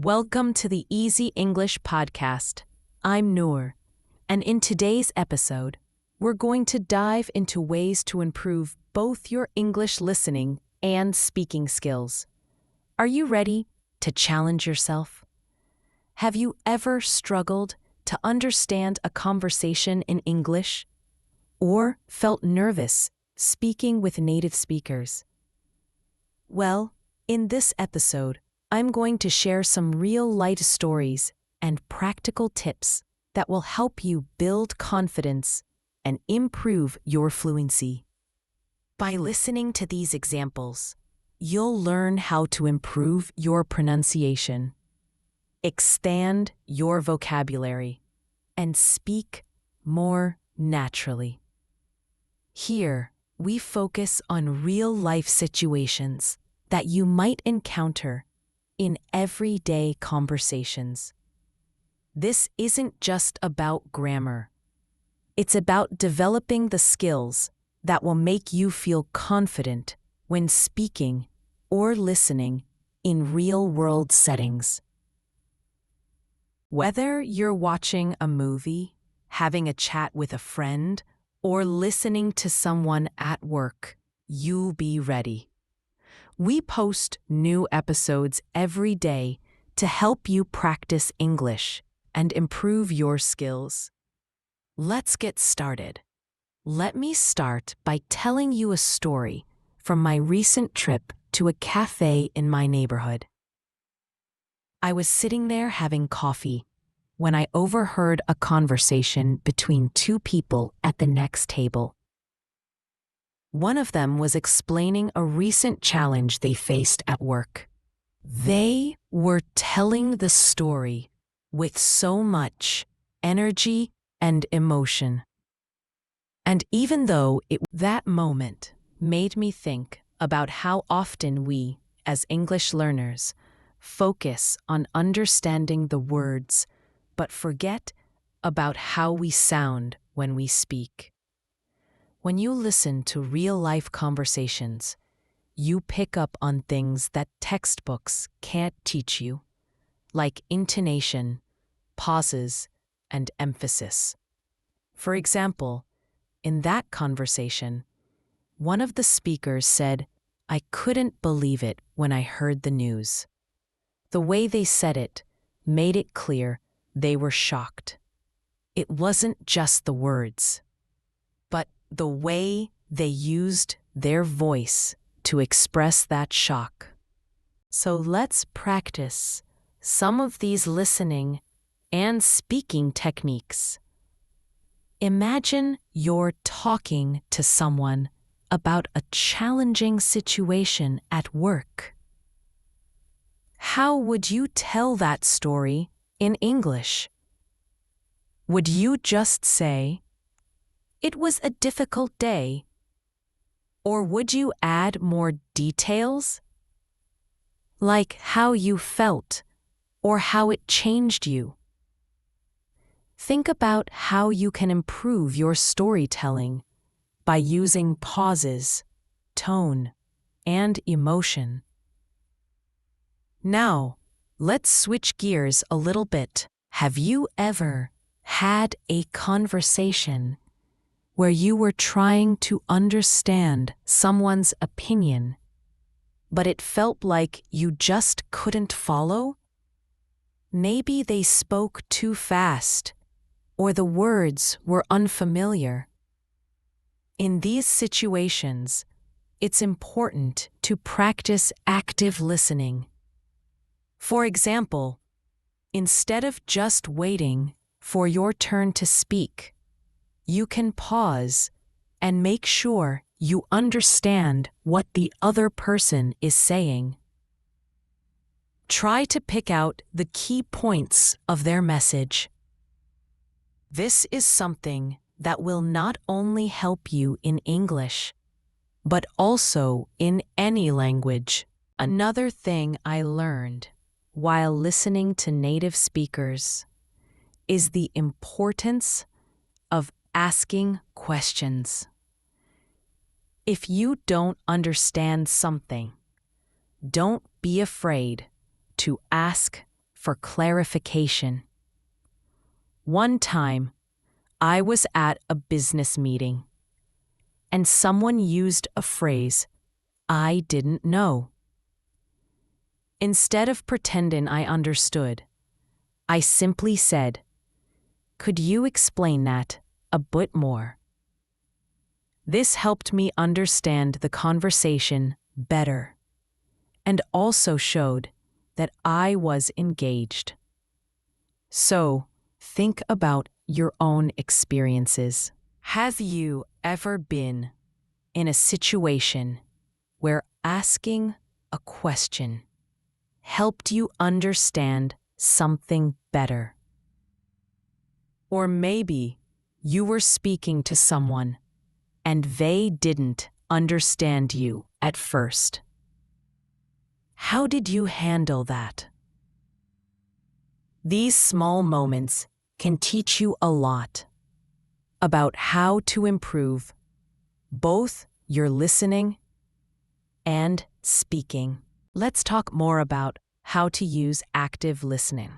Welcome to the Easy English Podcast. I'm Noor, and in today's episode, we're going to dive into ways to improve both your English listening and speaking skills. Are you ready to challenge yourself? Have you ever struggled to understand a conversation in English or felt nervous speaking with native speakers? Well, in this episode, I'm going to share some real-life stories and practical tips that will help you build confidence and improve your fluency. By listening to these examples, you'll learn how to improve your pronunciation, expand your vocabulary, and speak more naturally. Here, we focus on real-life situations that you might encounter in everyday conversations. This isn't just about grammar. It's about developing the skills that will make you feel confident when speaking or listening in real-world settings. Whether you're watching a movie, having a chat with a friend, or listening to someone at work, you'll be ready. We post new episodes every day to help you practice English and improve your skills. Let's get started. Let me start by telling you a story from my recent trip to a cafe in my neighborhood. I was sitting there having coffee when I overheard a conversation between two people at the next table. One of them was explaining a recent challenge they faced at work. They were telling the story with so much energy and emotion. And even though that moment made me think about how often we, as English learners, focus on understanding the words but forget about how we sound when we speak. When you listen to real-life conversations, you pick up on things that textbooks can't teach you, like intonation, pauses, and emphasis. For example, in that conversation, one of the speakers said, "I couldn't believe it when I heard the news." The way they said it made it clear they were shocked. It wasn't just the words, but the way they used their voice to express that shock. So let's practice some of these listening and speaking techniques. Imagine you're talking to someone about a challenging situation at work. How would you tell that story in English? Would you just say, "It was a difficult day"? Or would you add more details? Like how you felt or how it changed you? Think about how you can improve your storytelling by using pauses, tone, and emotion. Now, let's switch gears a little bit. Have you ever had a conversation where you were trying to understand someone's opinion, but it felt like you just couldn't follow? Maybe they spoke too fast, or the words were unfamiliar. In these situations, it's important to practice active listening. For example, instead of just waiting for your turn to speak, you can pause and make sure you understand what the other person is saying. Try to pick out the key points of their message. This is something that will not only help you in English, but also in any language. Another thing I learned while listening to native speakers is the importance of asking questions. If you don't understand something, don't be afraid to ask for clarification. One time, I was at a business meeting, and someone used a phrase I didn't know. Instead of pretending I understood, I simply said, "Could you explain that a bit more?" This helped me understand the conversation better, and also showed that I was engaged. So, think about your own experiences. Have you ever been in a situation where asking a question helped you understand something better? Or maybe you were speaking to someone and they didn't understand you at first. How did you handle that? These small moments can teach you a lot about how to improve both your listening and speaking. Let's talk more about how to use active listening.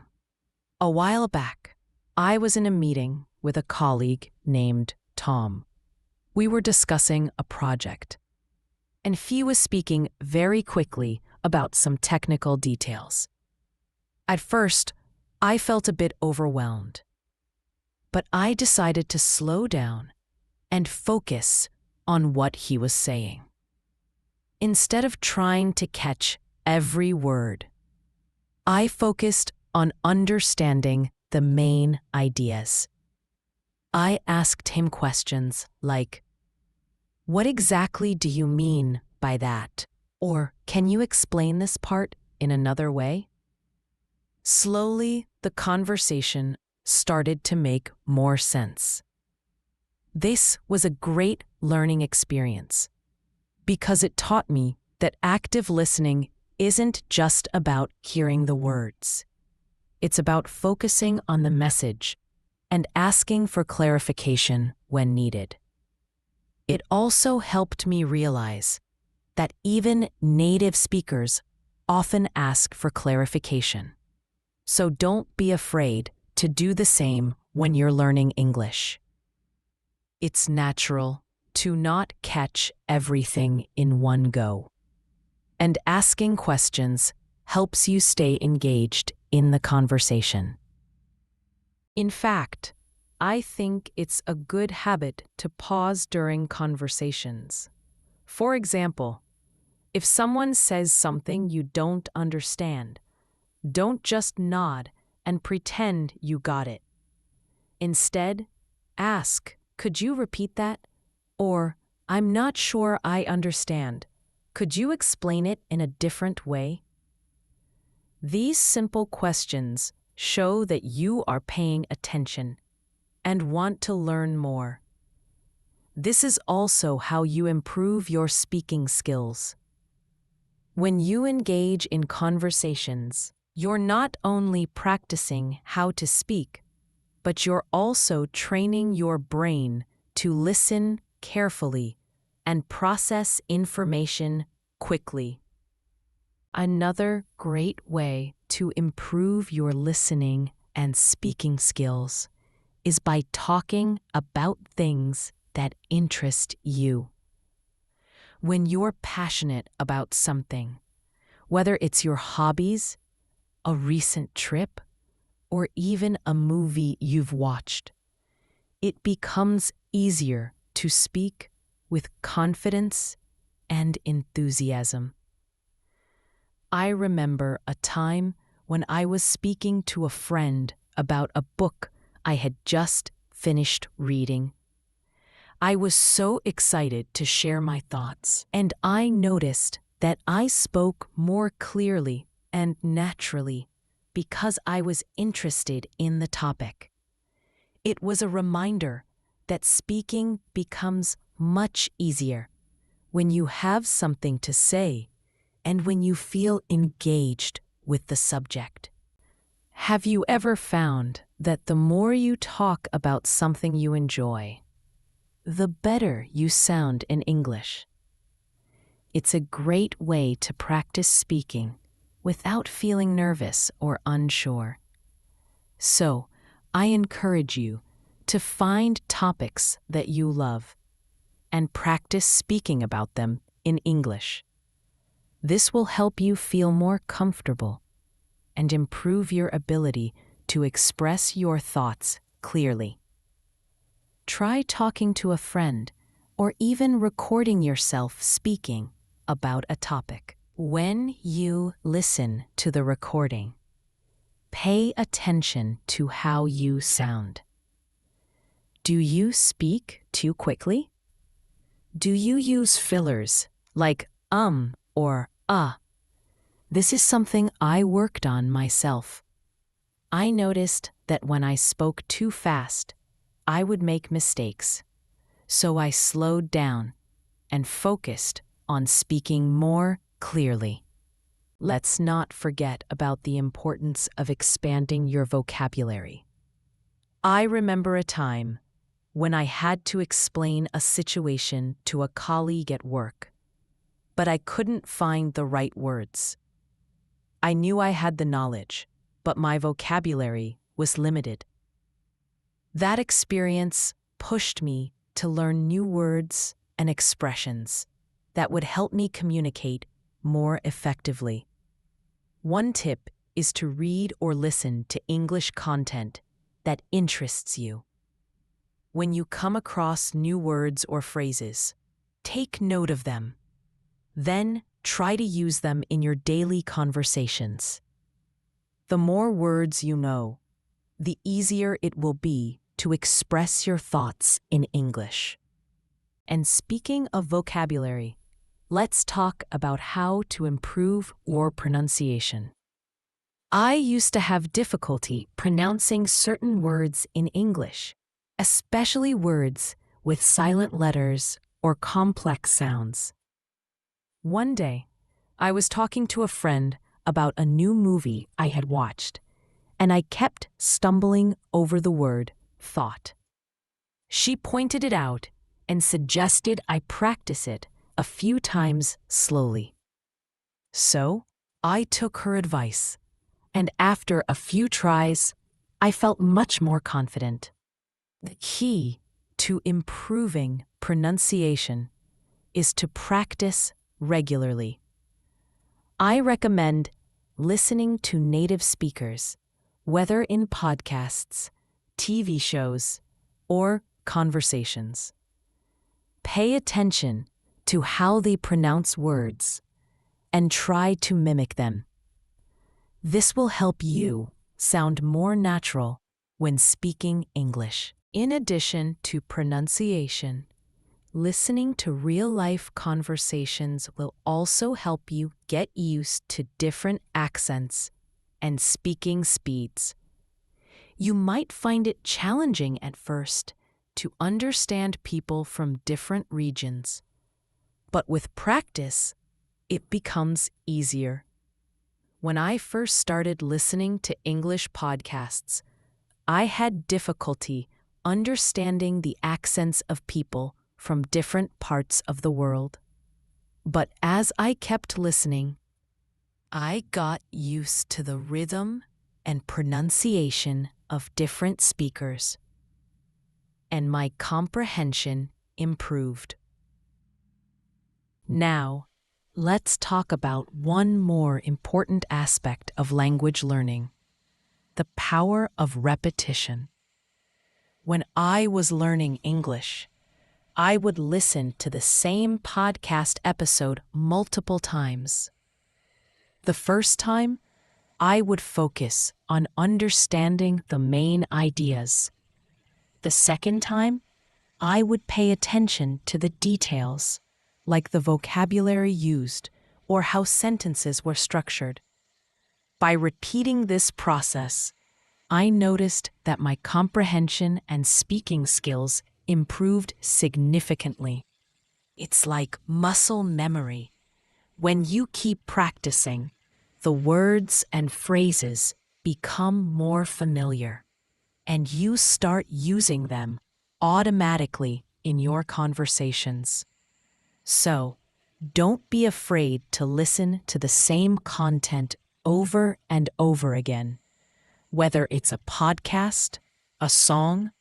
A while back, I was in a meeting with a colleague named Tom. We were discussing a project, and he was speaking very quickly about some technical details. At first, I felt a bit overwhelmed, but I decided to slow down and focus on what he was saying. Instead of trying to catch every word, I focused on understanding the main ideas. I asked him questions like, "What exactly do you mean by that?" Or, "Can you explain this part in another way?" Slowly, the conversation started to make more sense. This was a great learning experience because it taught me that active listening isn't just about hearing the words. It's about focusing on the message and asking for clarification when needed. It also helped me realize that even native speakers often ask for clarification. So don't be afraid to do the same when you're learning English. It's natural to not catch everything in one go, and asking questions helps you stay engaged in the conversation. In fact, I think it's a good habit to pause during conversations. For example, if someone says something you don't understand, don't just nod and pretend you got it. Instead, ask, "Could you repeat that?" Or, "I'm not sure I understand. Could you explain it in a different way?" These simple questions show that you are paying attention and want to learn more. This is also how you improve your speaking skills. When you engage in conversations, you're not only practicing how to speak, but you're also training your brain to listen carefully and process information quickly. Another great way to improve your listening and speaking skills is by talking about things that interest you. When you're passionate about something, whether it's your hobbies, a recent trip, or even a movie you've watched, it becomes easier to speak with confidence and enthusiasm. I remember a time when I was speaking to a friend about a book I had just finished reading. I was so excited to share my thoughts, and I noticed that I spoke more clearly and naturally because I was interested in the topic. It was a reminder that speaking becomes much easier when you have something to say and when you feel engaged with the subject. Have you ever found that the more you talk about something you enjoy, the better you sound in English? It's a great way to practice speaking without feeling nervous or unsure. So, I encourage you to find topics that you love and practice speaking about them in English. This will help you feel more comfortable and improve your ability to express your thoughts clearly. Try talking to a friend or even recording yourself speaking about a topic. When you listen to the recording, pay attention to how you sound. Do you speak too quickly? Do you use fillers like or This is something I worked on myself. I noticed that when I spoke too fast, I would make mistakes. So I slowed down and focused on speaking more clearly. Let's not forget about the importance of expanding your vocabulary. I remember a time when I had to explain a situation to a colleague at work, but I couldn't find the right words. I knew I had the knowledge, but my vocabulary was limited. That experience pushed me to learn new words and expressions that would help me communicate more effectively. One tip is to read or listen to English content that interests you. When you come across new words or phrases, take note of them. Then try to use them in your daily conversations. The more words you know, the easier it will be to express your thoughts in English. And speaking of vocabulary, let's talk about how to improve your pronunciation. I used to have difficulty pronouncing certain words in English, especially words with silent letters or complex sounds. One day, I was talking to a friend about a new movie I had watched, and I kept stumbling over the word thought. She pointed it out and suggested I practice it a few times slowly. So, I took her advice, and after a few tries, I felt much more confident. The key to improving pronunciation is to practice regularly. I recommend listening to native speakers, whether in podcasts, TV shows, or conversations. Pay attention to how they pronounce words and try to mimic them. This will help you sound more natural when speaking English. In addition to pronunciation, listening to real-life conversations will also help you get used to different accents and speaking speeds. You might find it challenging at first to understand people from different regions, but with practice, it becomes easier. When I first started listening to English podcasts, I had difficulty understanding the accents of people from different parts of the world. But as I kept listening, I got used to the rhythm and pronunciation of different speakers, and my comprehension improved. Now, let's talk about one more important aspect of language learning: the power of repetition. When I was learning English, I would listen to the same podcast episode multiple times. The first time, I would focus on understanding the main ideas. The second time, I would pay attention to the details, like the vocabulary used or how sentences were structured. By repeating this process, I noticed that my comprehension and speaking skills improved significantly. It's like muscle memory. When you keep practicing, the words and phrases become more familiar, and you start using them automatically in your conversations. So, don't be afraid to listen to the same content over and over again, whether it's a podcast, a song,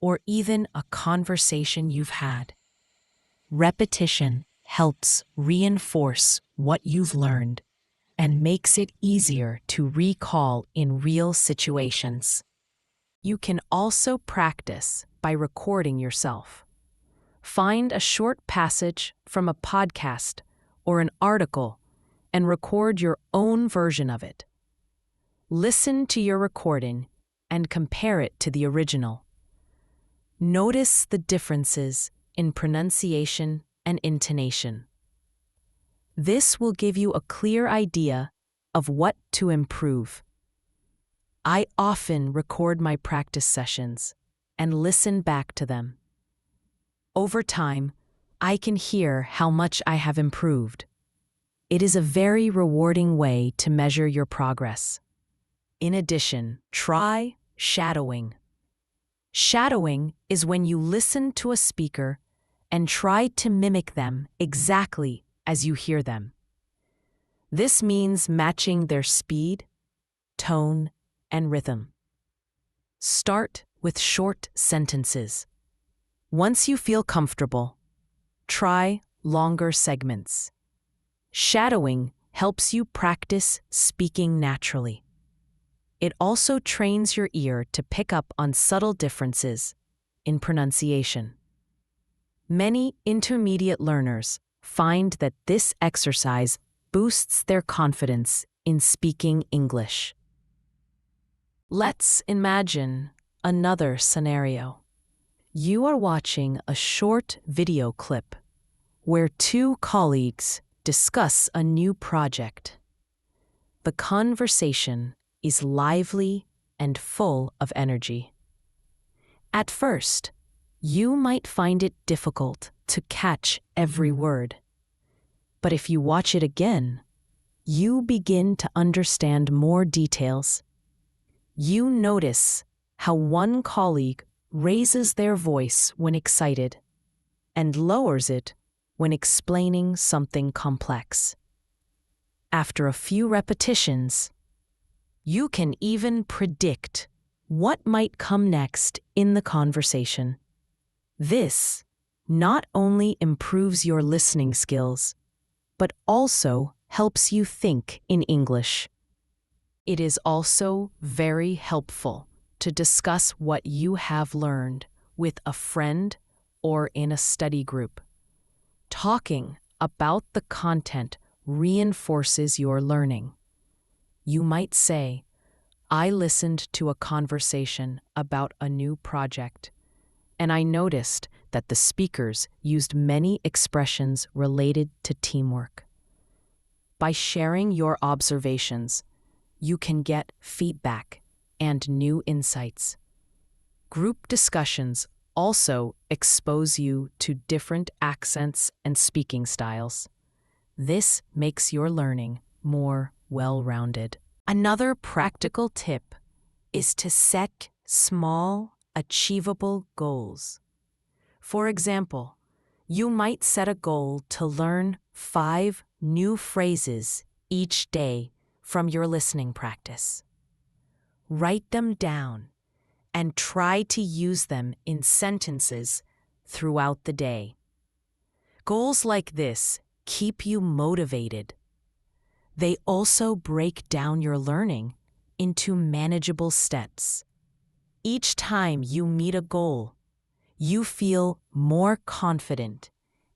or even a conversation you've had. Repetition helps reinforce what you've learned and makes it easier to recall in real situations. You can also practice by recording yourself. Find a short passage from a podcast or an article and record your own version of it. Listen to your recording and compare it to the original. Notice the differences in pronunciation and intonation. This will give you a clear idea of what to improve. I often record my practice sessions and listen back to them. Over time, I can hear how much I have improved. It is a very rewarding way to measure your progress. In addition, try shadowing. Shadowing is when you listen to a speaker and try to mimic them exactly as you hear them. This means matching their speed, tone, and rhythm. Start with short sentences. Once you feel comfortable, try longer segments. Shadowing helps you practice speaking naturally. It also trains your ear to pick up on subtle differences in pronunciation. Many intermediate learners find that this exercise boosts their confidence in speaking English. Let's imagine another scenario. You are watching a short video clip where two colleagues discuss a new project. The conversation is lively and full of energy. At first, you might find it difficult to catch every word. But if you watch it again, you begin to understand more details. You notice how one colleague raises their voice when excited and lowers it when explaining something complex. After a few repetitions, you can even predict what might come next in the conversation. This not only improves your listening skills, but also helps you think in English. It is also very helpful to discuss what you have learned with a friend or in a study group. Talking about the content reinforces your learning. You might say, "I listened to a conversation about a new project, and I noticed that the speakers used many expressions related to teamwork." By sharing your observations, you can get feedback and new insights. Group discussions also expose you to different accents and speaking styles. This makes your learning more well-rounded. Another practical tip is to set small, achievable goals. For example, you might set a goal to learn 5 new phrases each day from your listening practice. Write them down and try to use them in sentences throughout the day. Goals like this keep you motivated. They also break down your learning into manageable steps. Each time you meet a goal, you feel more confident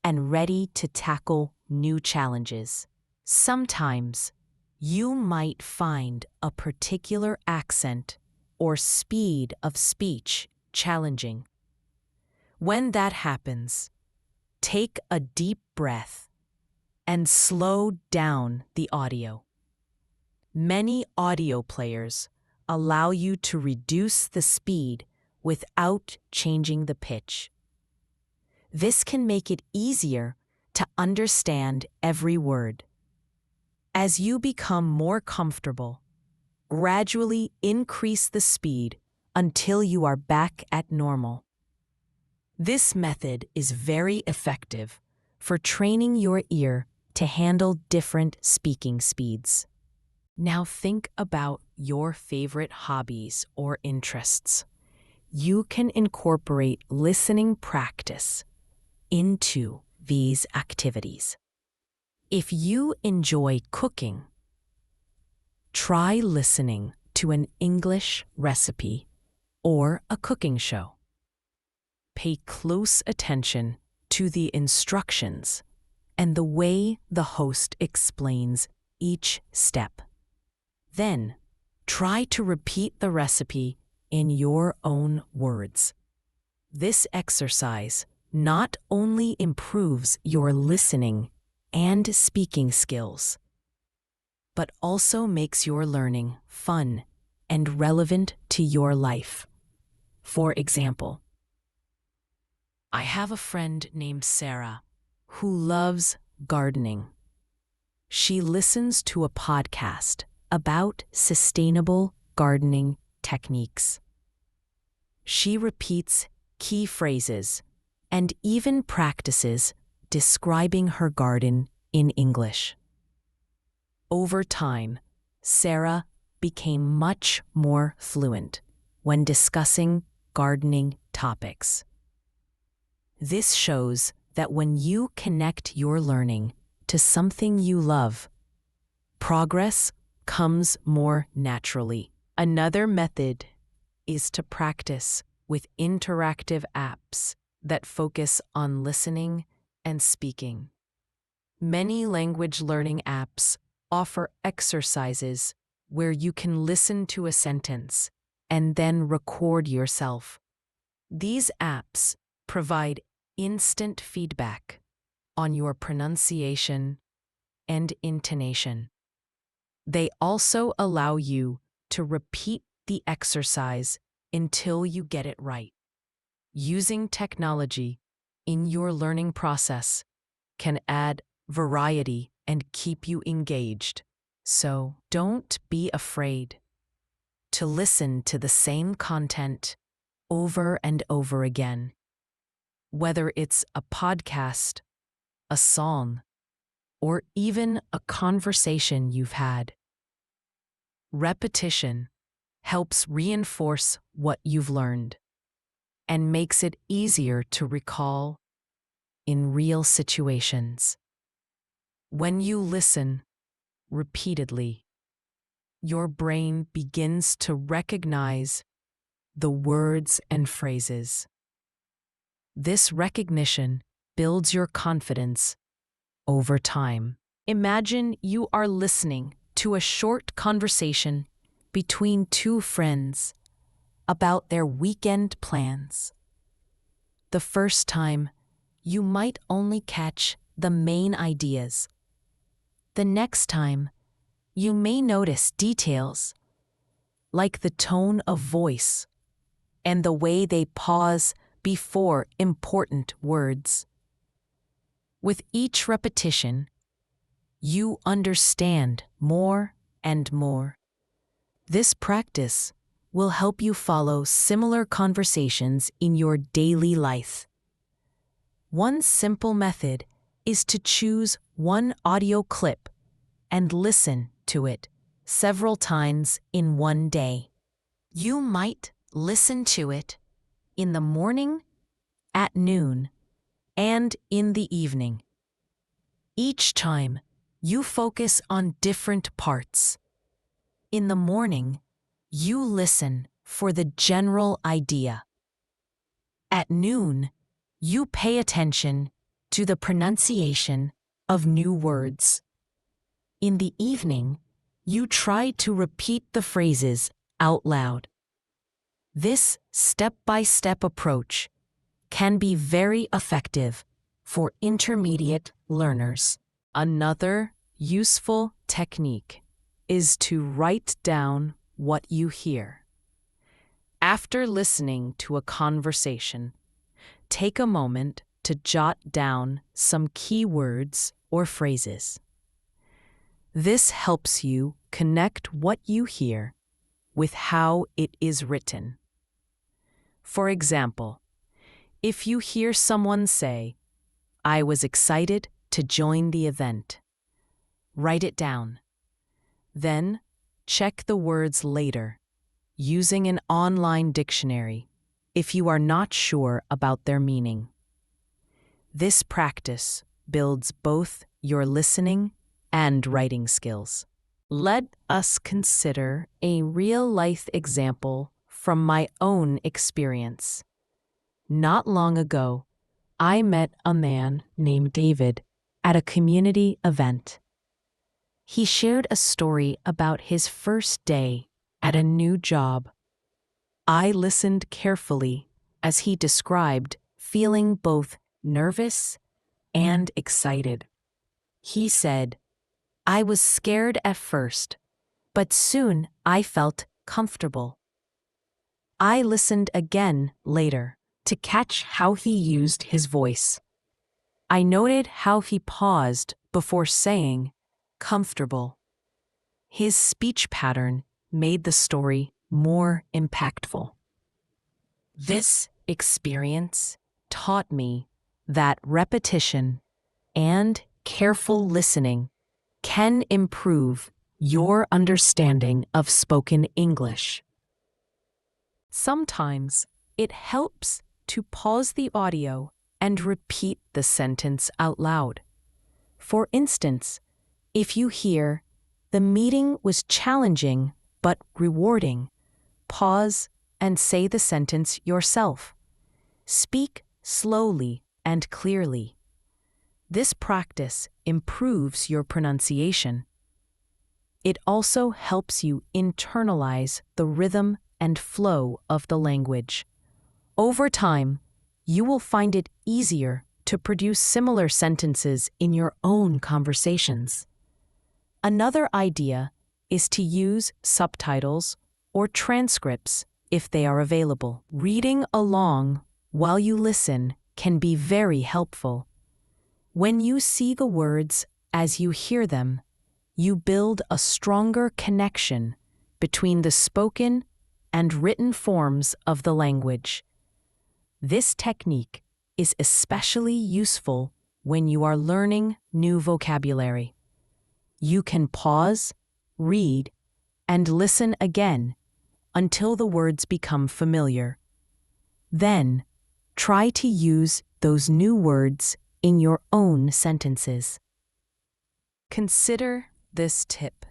and ready to tackle new challenges. Sometimes, you might find a particular accent or speed of speech challenging. When that happens, take a deep breath and slow down the audio. Many audio players allow you to reduce the speed without changing the pitch. This can make it easier to understand every word. As you become more comfortable, gradually increase the speed until you are back at normal. This method is very effective for training your ear to handle different speaking speeds. Now think about your favorite hobbies or interests. You can incorporate listening practice into these activities. If you enjoy cooking, try listening to an English recipe or a cooking show. Pay close attention to the instructions and the way the host explains each step. Then, try to repeat the recipe in your own words. This exercise not only improves your listening and speaking skills, but also makes your learning fun and relevant to your life. For example, I have a friend named Sarah who loves gardening. She listens to a podcast about sustainable gardening techniques. She repeats key phrases and even practices describing her garden in English. Over time, Sarah became much more fluent when discussing gardening topics. This shows that when you connect your learning to something you love, progress comes more naturally. Another method is to practice with interactive apps that focus on listening and speaking. Many language learning apps offer exercises where you can listen to a sentence and then record yourself. These apps provide instant feedback on your pronunciation and intonation. They also allow you to repeat the exercise until you get it right. Using technology in your learning process can add variety and keep you engaged. So don't be afraid to listen to the same content over and over again. Whether it's a podcast, a song, or even a conversation you've had. Repetition helps reinforce what you've learned and makes it easier to recall in real situations. When you listen repeatedly, your brain begins to recognize the words and phrases. This recognition builds your confidence over time. Imagine you are listening to a short conversation between two friends about their weekend plans. The first time, you might only catch the main ideas. The next time, you may notice details like the tone of voice and the way they pause before important words. With each repetition, you understand more and more. This practice will help you follow similar conversations in your daily life. One simple method is to choose one audio clip and listen to it several times in one day. You might listen to it in the morning, at noon, and in the evening. Each time, you focus on different parts. In the morning, you listen for the general idea. At noon, you pay attention to the pronunciation of new words. In the evening, you try to repeat the phrases out loud. This step-by-step approach can be very effective for intermediate learners. Another useful technique is to write down what you hear. After listening to a conversation, take a moment to jot down some key words or phrases. This helps you connect what you hear with how it is written. For example, if you hear someone say, "I was excited to join the event," write it down. Then, check the words later, using an online dictionary, if you are not sure about their meaning. This practice builds both your listening and writing skills. Let us consider a real-life example from my own experience. Not long ago, I met a man named David at a community event. He shared a story about his first day at a new job. I listened carefully as he described feeling both nervous and excited. He said, "I was scared at first, but soon I felt comfortable." I listened again later to catch how he used his voice. I noted how he paused before saying, "comfortable." His speech pattern made the story more impactful. This experience taught me that repetition and careful listening can improve your understanding of spoken English. Sometimes it helps to pause the audio and repeat the sentence out loud. For instance, if you hear, "The meeting was challenging but rewarding," pause and say the sentence yourself. Speak slowly and clearly. This practice improves your pronunciation. It also helps you internalize the rhythm and flow of the language. Over time, you will find it easier to produce similar sentences in your own conversations. Another idea is to use subtitles or transcripts if they are available. Reading along while you listen can be very helpful. When you see the words as you hear them, you build a stronger connection between the spoken and written forms of the language. This technique is especially useful when you are learning new vocabulary. You can pause, read, and listen again until the words become familiar. Then, try to use those new words in your own sentences. Consider this tip.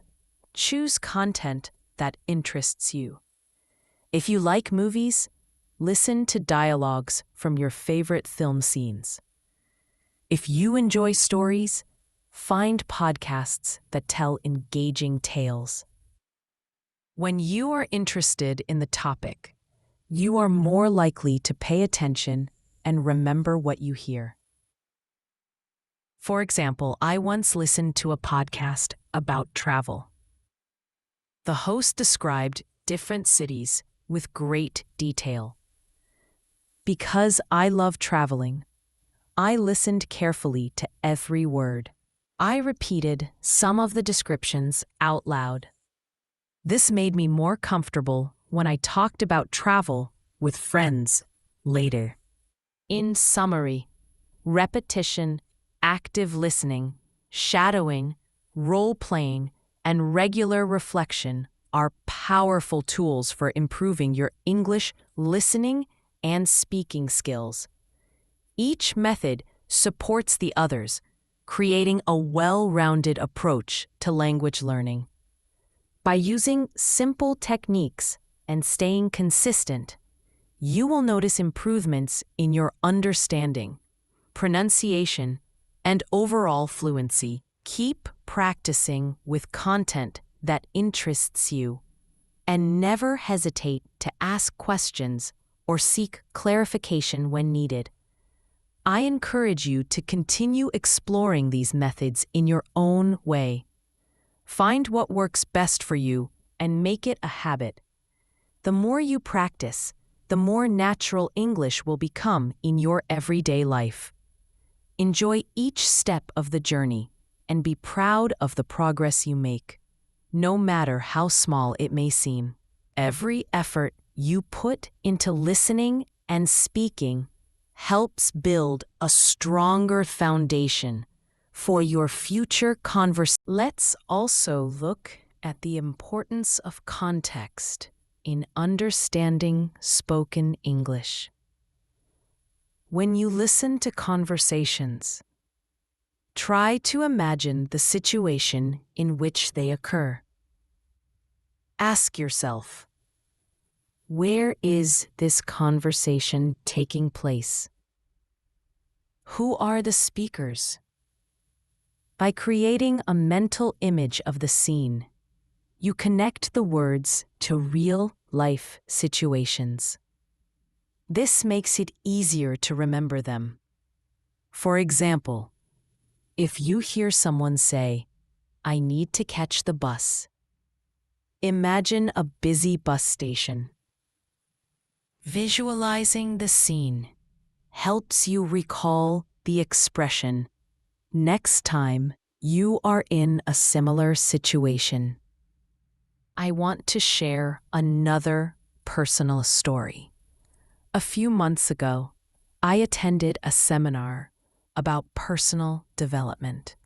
Choose content that interests you. If you like movies, listen to dialogues from your favorite film scenes. If you enjoy stories, find podcasts that tell engaging tales. When you are interested in the topic, you are more likely to pay attention and remember what you hear. For example, I once listened to a podcast about travel. The host described different cities with great detail. Because I love traveling, I listened carefully to every word. I repeated some of the descriptions out loud. This made me more comfortable when I talked about travel with friends later. In summary, repetition, active listening, shadowing, role-playing, and regular reflection are powerful tools for improving your English listening and speaking skills. Each method supports the others, creating a well-rounded approach to language learning. By using simple techniques and staying consistent, you will notice improvements in your understanding, pronunciation, and overall fluency. Keep practicing with content that interests you, and never hesitate to ask questions or seek clarification when needed. I encourage you to continue exploring these methods in your own way. Find what works best for you and make it a habit. The more you practice, the more natural English will become in your everyday life. Enjoy each step of the journey and be proud of the progress you make, no matter how small it may seem. Every effort you put into listening and speaking helps build a stronger foundation for your future conversations. Let's also look at the importance of context in understanding spoken English. When you listen to conversations, try to imagine the situation in which they occur. Ask yourself, where is this conversation taking place? Who are the speakers? By creating a mental image of the scene, you connect the words to real-life situations. This makes it easier to remember them. For example, if you hear someone say, "I need to catch the bus," imagine a busy bus station. Visualizing the scene helps you recall the expression next time you are in a similar situation. I want to share another personal story. A few months ago, I attended a seminar about personal development.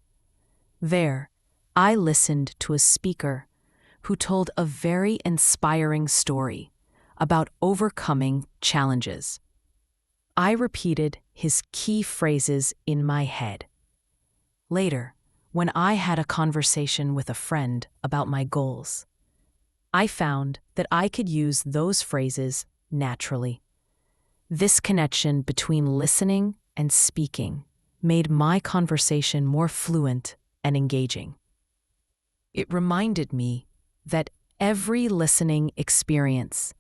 There, I listened to a speaker who told a very inspiring story about overcoming challenges. I repeated his key phrases in my head. Later, when I had a conversation with a friend about my goals, I found that I could use those phrases naturally. This connection between listening and speaking made my conversation more fluent and engaging. It reminded me that every listening experience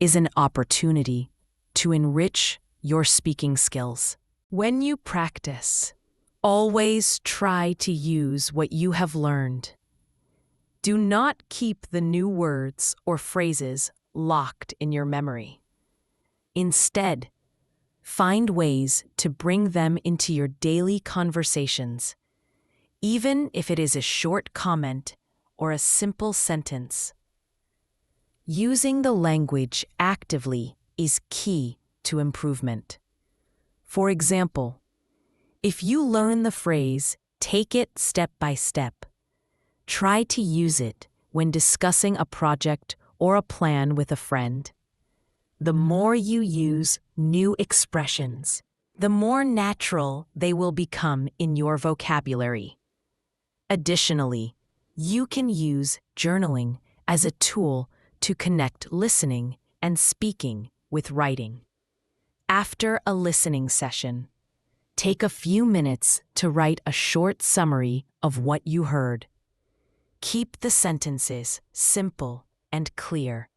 is an opportunity to enrich your speaking skills. When you practice, always try to use what you have learned. Do not keep the new words or phrases locked in your memory. Instead, find ways to bring them into your daily conversations, even if it is a short comment or a simple sentence. Using the language actively is key to improvement. For example, if you learn the phrase, "take it step by step," try to use it when discussing a project or a plan with a friend. The more you use new expressions, the more natural they will become in your vocabulary. Additionally, you can use journaling as a tool to connect listening and speaking with writing. After a listening session, take a few minutes to write a short summary of what you heard. Keep the sentences simple and clear.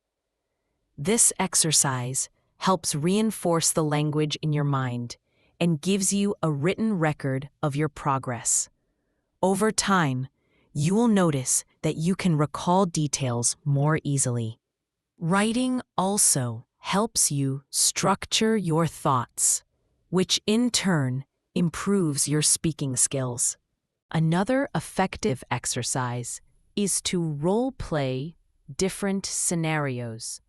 This exercise helps reinforce the language in your mind and gives you a written record of your progress. Over time, you will notice that you can recall details more easily. Writing also helps you structure your thoughts, which in turn improves your speaking skills. Another effective exercise is to role-play different scenarios.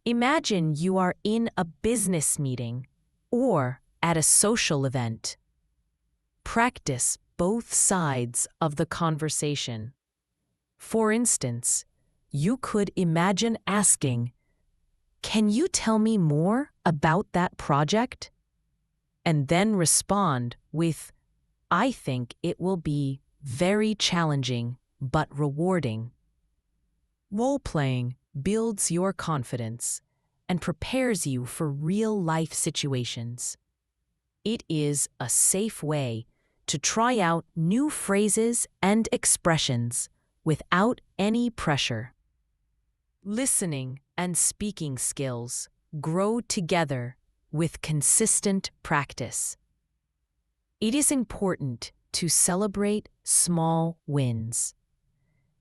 Imagine you are in a business meeting or at a social event. Practice both sides of the conversation. For instance, you could imagine asking, "Can you tell me more about that project?" And then respond with, "I think it will be very challenging but rewarding." Role-playing builds your confidence and prepares you for real-life situations. It is a safe way to try out new phrases and expressions without any pressure. Listening and speaking skills grow together with consistent practice. It is important to celebrate small wins.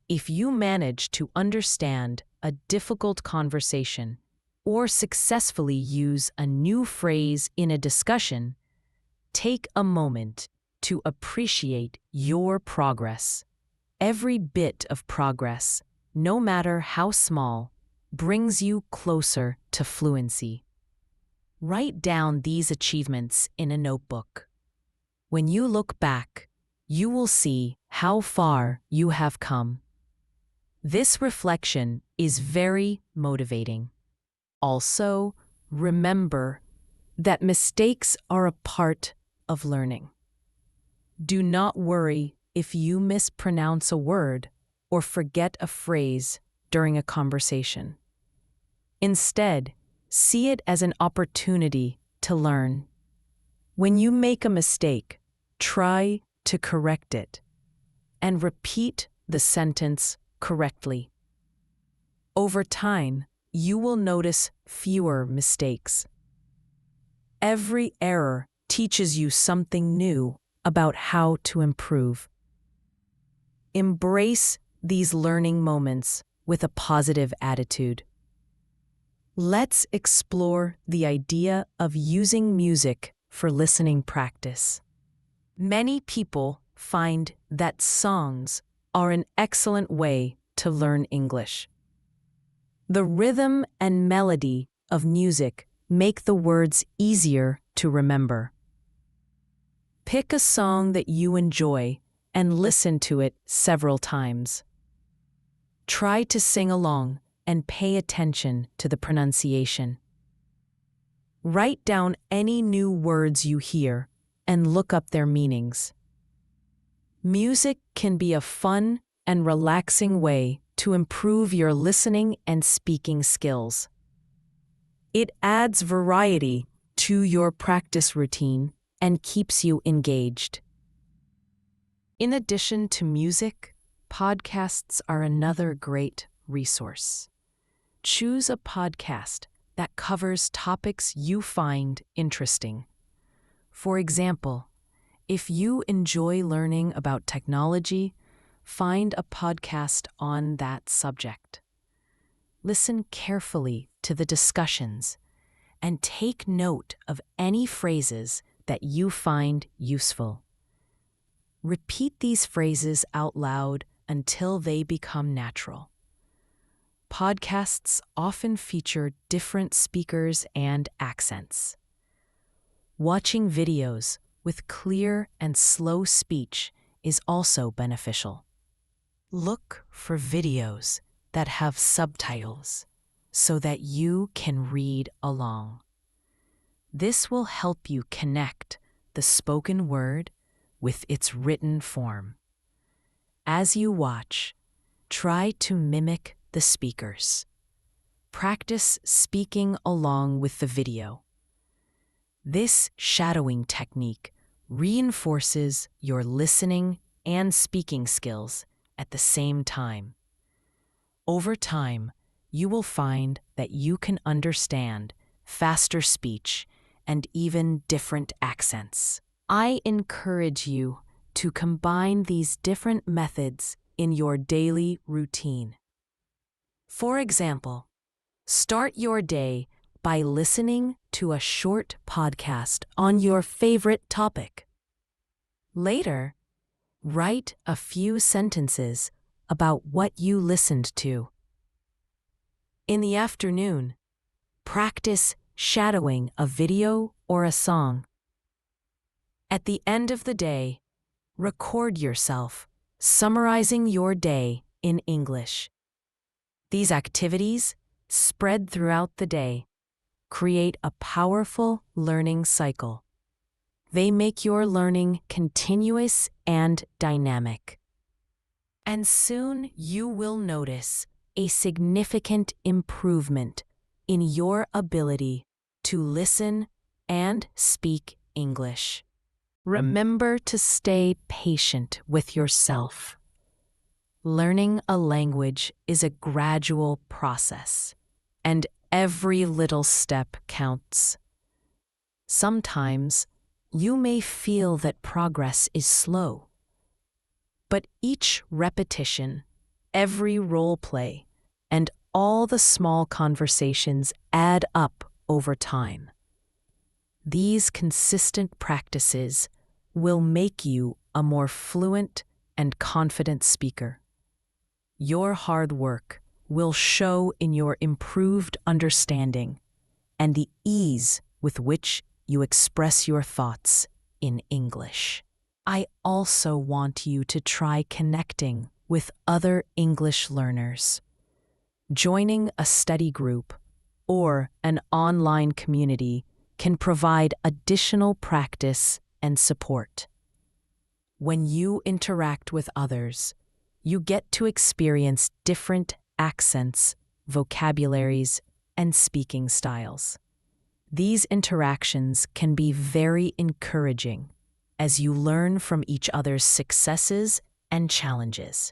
If you manage to understand a difficult conversation or successfully use a new phrase in a discussion, take a moment to appreciate your progress. Every bit of progress, no matter how small, brings you closer to fluency. Write down these achievements in a notebook. When you look back, you will see how far you have come. This reflection is very motivating. Also, remember that mistakes are a part of learning. Do not worry if you mispronounce a word or forget a phrase during a conversation. Instead, see it as an opportunity to learn. When you make a mistake, try to correct it and repeat the sentence correctly. Over time, you will notice fewer mistakes. Every error teaches you something new about how to improve. Embrace these learning moments with a positive attitude. Let's explore the idea of using music for listening practice. Many people find that songs are an excellent way to learn English. The rhythm and melody of music make the words easier to remember. Pick a song that you enjoy and listen to it several times. Try to sing along and pay attention to the pronunciation. Write down any new words you hear and look up their meanings. Music can be a fun and relaxing way to improve your listening and speaking skills. It adds variety to your practice routine and keeps you engaged. In addition to music, podcasts are another great resource. Choose a podcast that covers topics you find interesting. For example, if you enjoy learning about technology, find a podcast on that subject. Listen carefully to the discussions and take note of any phrases that you find useful. Repeat these phrases out loud until they become natural. Podcasts often feature different speakers and accents. Watching videos with clear and slow speech is also beneficial. Look for videos that have subtitles so that you can read along. This will help you connect the spoken word with its written form. As you watch, try to mimic the speakers. Practice speaking along with the video. This shadowing technique reinforces your listening and speaking skills at the same time. Over time, you will find that you can understand faster speech and even different accents. I encourage you to combine these different methods in your daily routine. For example, start your day by listening to a short podcast on your favorite topic. Later, write a few sentences about what you listened to. In the afternoon, practice shadowing a video or a song. At the end of the day, record yourself summarizing your day in English. These activities, spread throughout the day, create a powerful learning cycle. They make your learning continuous and dynamic. And soon you will notice a significant improvement in your ability to listen and speak English. Remember to stay patient with yourself. Learning a language is a gradual process, and every little step counts. Sometimes you may feel that progress is slow, but each repetition, every role play, and all the small conversations add up over time. These consistent practices will make you a more fluent and confident speaker. Your hard work will show in your improved understanding and the ease with which you express your thoughts in English. I also want you to try connecting with other English learners. Joining a study group or an online community can provide additional practice and support. When you interact with others, you get to experience different accents, vocabularies, and speaking styles. These interactions can be very encouraging as you learn from each other's successes and challenges.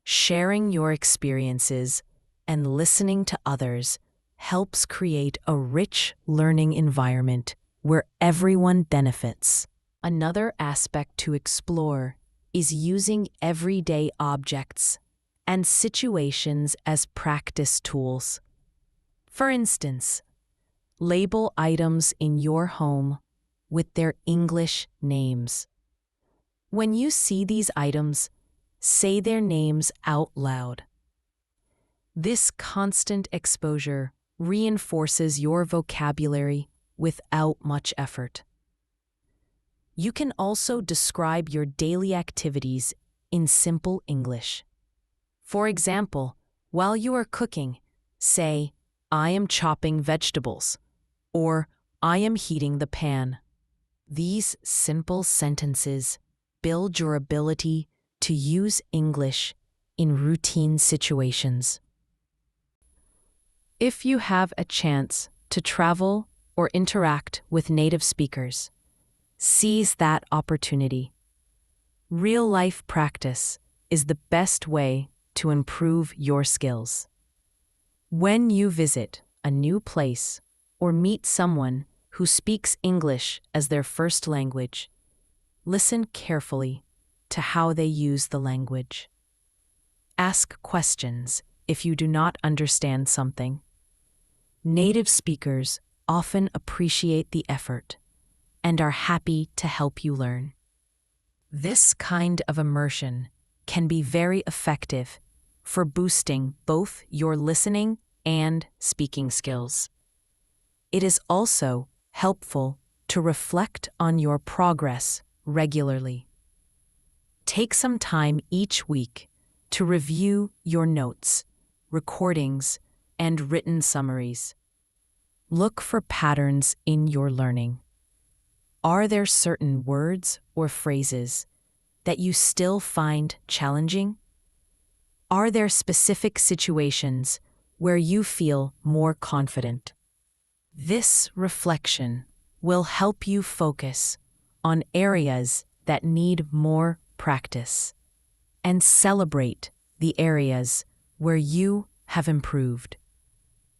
Sharing your experiences and listening to others helps create a rich learning environment where everyone benefits. Another aspect to explore is using everyday objects and situations as practice tools. For instance, label items in your home with their English names. When you see these items, say their names out loud. This constant exposure reinforces your vocabulary without much effort. You can also describe your daily activities in simple English. For example, while you are cooking, say, "I am chopping vegetables," or "I am heating the pan." These simple sentences build your ability to use English in routine situations. If you have a chance to travel or interact with native speakers, seize that opportunity. Real-life practice is the best way to improve your skills. When you visit a new place or meet someone who speaks English as their first language, listen carefully to how they use the language. Ask questions if you do not understand something. Native speakers often appreciate the effort and are happy to help you learn. This kind of immersion can be very effective for boosting both your listening and speaking skills. It is also helpful to reflect on your progress regularly. Take some time each week to review your notes, recordings, and written summaries. Look for patterns in your learning. Are there certain words or phrases that you still find challenging? Are there specific situations where you feel more confident? This reflection will help you focus on areas that need more practice and celebrate the areas where you have improved.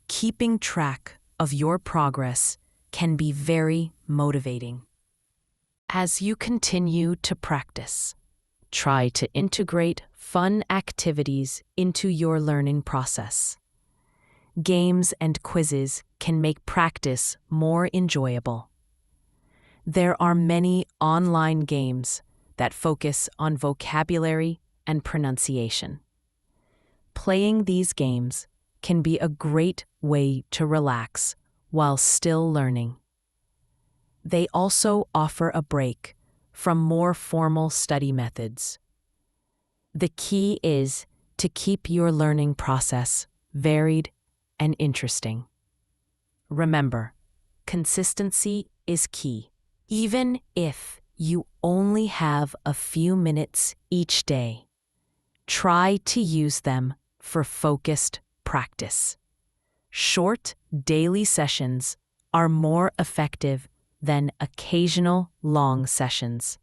Keeping track of your progress can be very motivating. As you continue to practice, try to integrate fun activities into your learning process. Games and quizzes can make practice more enjoyable. There are many online games that focus on vocabulary and pronunciation. Playing these games can be a great way to relax while still learning. They also offer a break from more formal study methods. The key is to keep your learning process varied and interesting. Remember, consistency is key. Even if you only have a few minutes each day, try to use them for focused practice. Short daily sessions are more effective than occasional long sessions.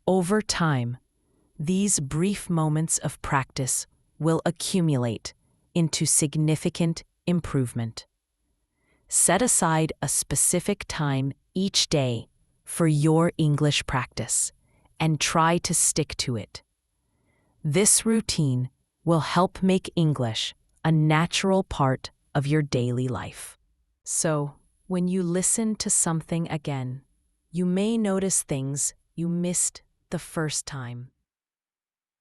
Over time, these brief moments of practice will accumulate into significant improvement. Set aside a specific time each day for your English practice and try to stick to it. This routine will help make English a natural part of your daily life. So, when you listen to something again, you may notice things you missed the first time.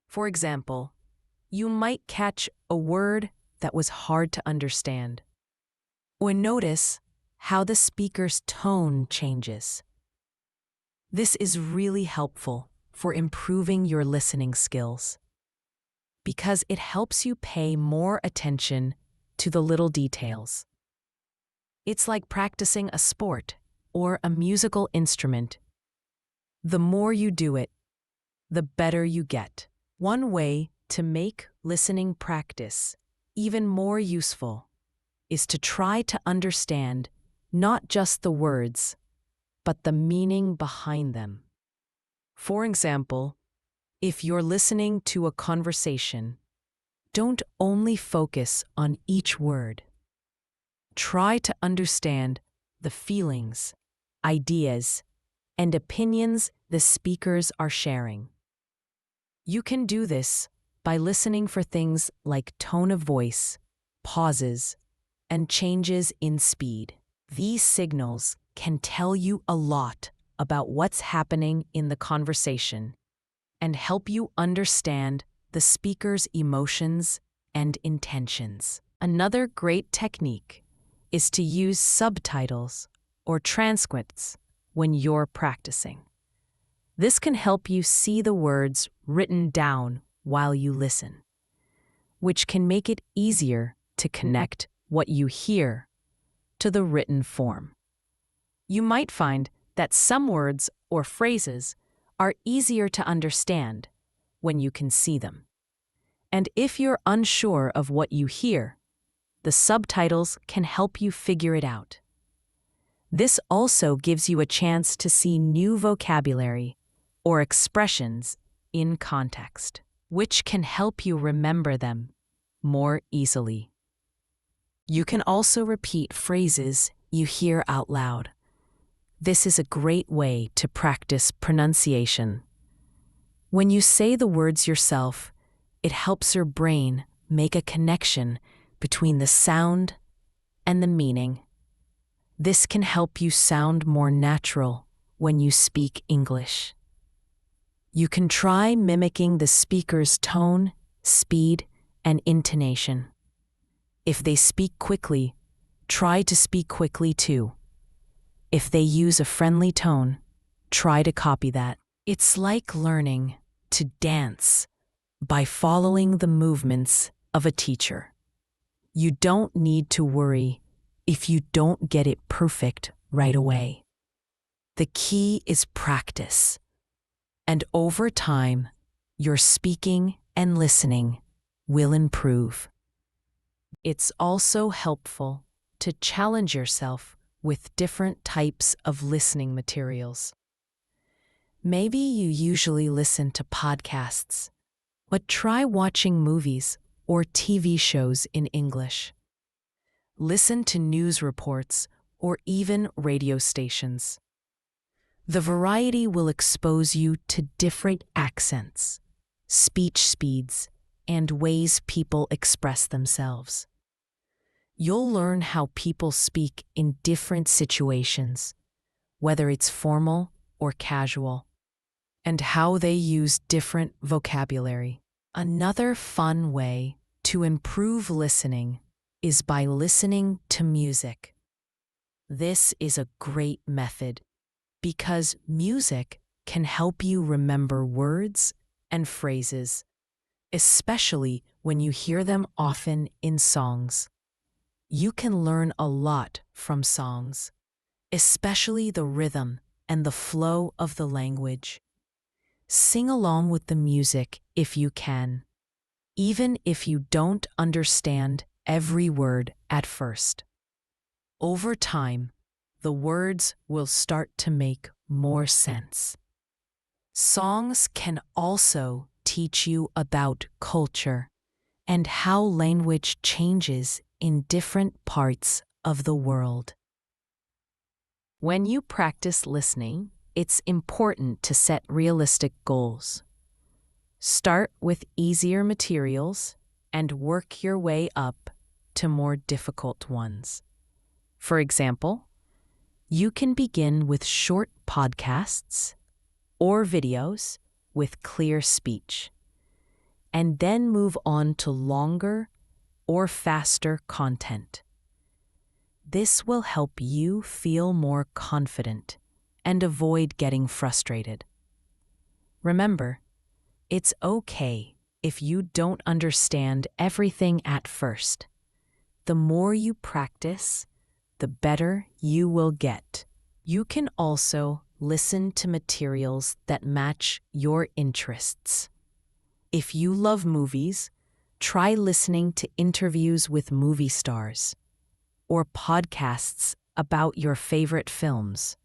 For example, you might catch a word that was hard to understand, or notice how the speaker's tone changes. This is really helpful for improving your listening skills. because it helps you pay more attention to the little details. It's like practicing a sport or a musical instrument. The more you do it, the better you get. One way to make listening practice even more useful is to try to understand not just the words, but the meaning behind them. For example, if you're listening to a conversation, don't only focus on each word. Try to understand the feelings, ideas, and opinions the speakers are sharing. You can do this by listening for things like tone of voice, pauses, and changes in speed. These signals can tell you a lot about what's happening in the conversation and help you understand the speaker's emotions and intentions. Another great technique is to use subtitles or transcripts when you're practicing. This can help you see the words written down while you listen, which can make it easier to connect what you hear to the written form. You might find that some words or phrases are easier to understand when you can see them. And if you're unsure of what you hear, the subtitles can help you figure it out. This also gives you a chance to see new vocabulary or expressions in context, which can help you remember them more easily. You can also repeat phrases you hear out loud. This is a great way to practice pronunciation. When you say the words yourself, it helps your brain make a connection between the sound and the meaning. This can help you sound more natural when you speak English. You can try mimicking the speaker's tone, speed, and intonation. If they speak quickly, try to speak quickly too. If they use a friendly tone, try to copy that. It's like learning to dance by following the movements of a teacher. You don't need to worry if you don't get it perfect right away. The key is practice. And over time, your speaking and listening will improve. It's also helpful to challenge yourself with different types of listening materials. Maybe you usually listen to podcasts, but try watching movies or TV shows in English. Listen to news reports or even radio stations. The variety will expose you to different accents, speech speeds, and ways people express themselves. You'll learn how people speak in different situations, whether it's formal or casual, and how they use different vocabulary. Another fun way to improve listening is by listening to music. This is a great method because music can help you remember words and phrases, especially when you hear them often in songs. You can learn a lot from songs, especially the rhythm and the flow of the language. Sing along with the music if you can, even if you don't understand every word at first. Over time, the words will start to make more sense. Songs can also teach you about culture and how language changes in different parts of the world. When you practice listening, it's important to set realistic goals. Start with easier materials and work your way up to more difficult ones. For example, you can begin with short podcasts or videos with clear speech, and then move on to longer or faster content. This will help you feel more confident and avoid getting frustrated. Remember, it's okay if you don't understand everything at first. The more you practice, the better you will get. You can also listen to materials that match your interests. If you love movies, try listening to interviews with movie stars or podcasts about your favorite films.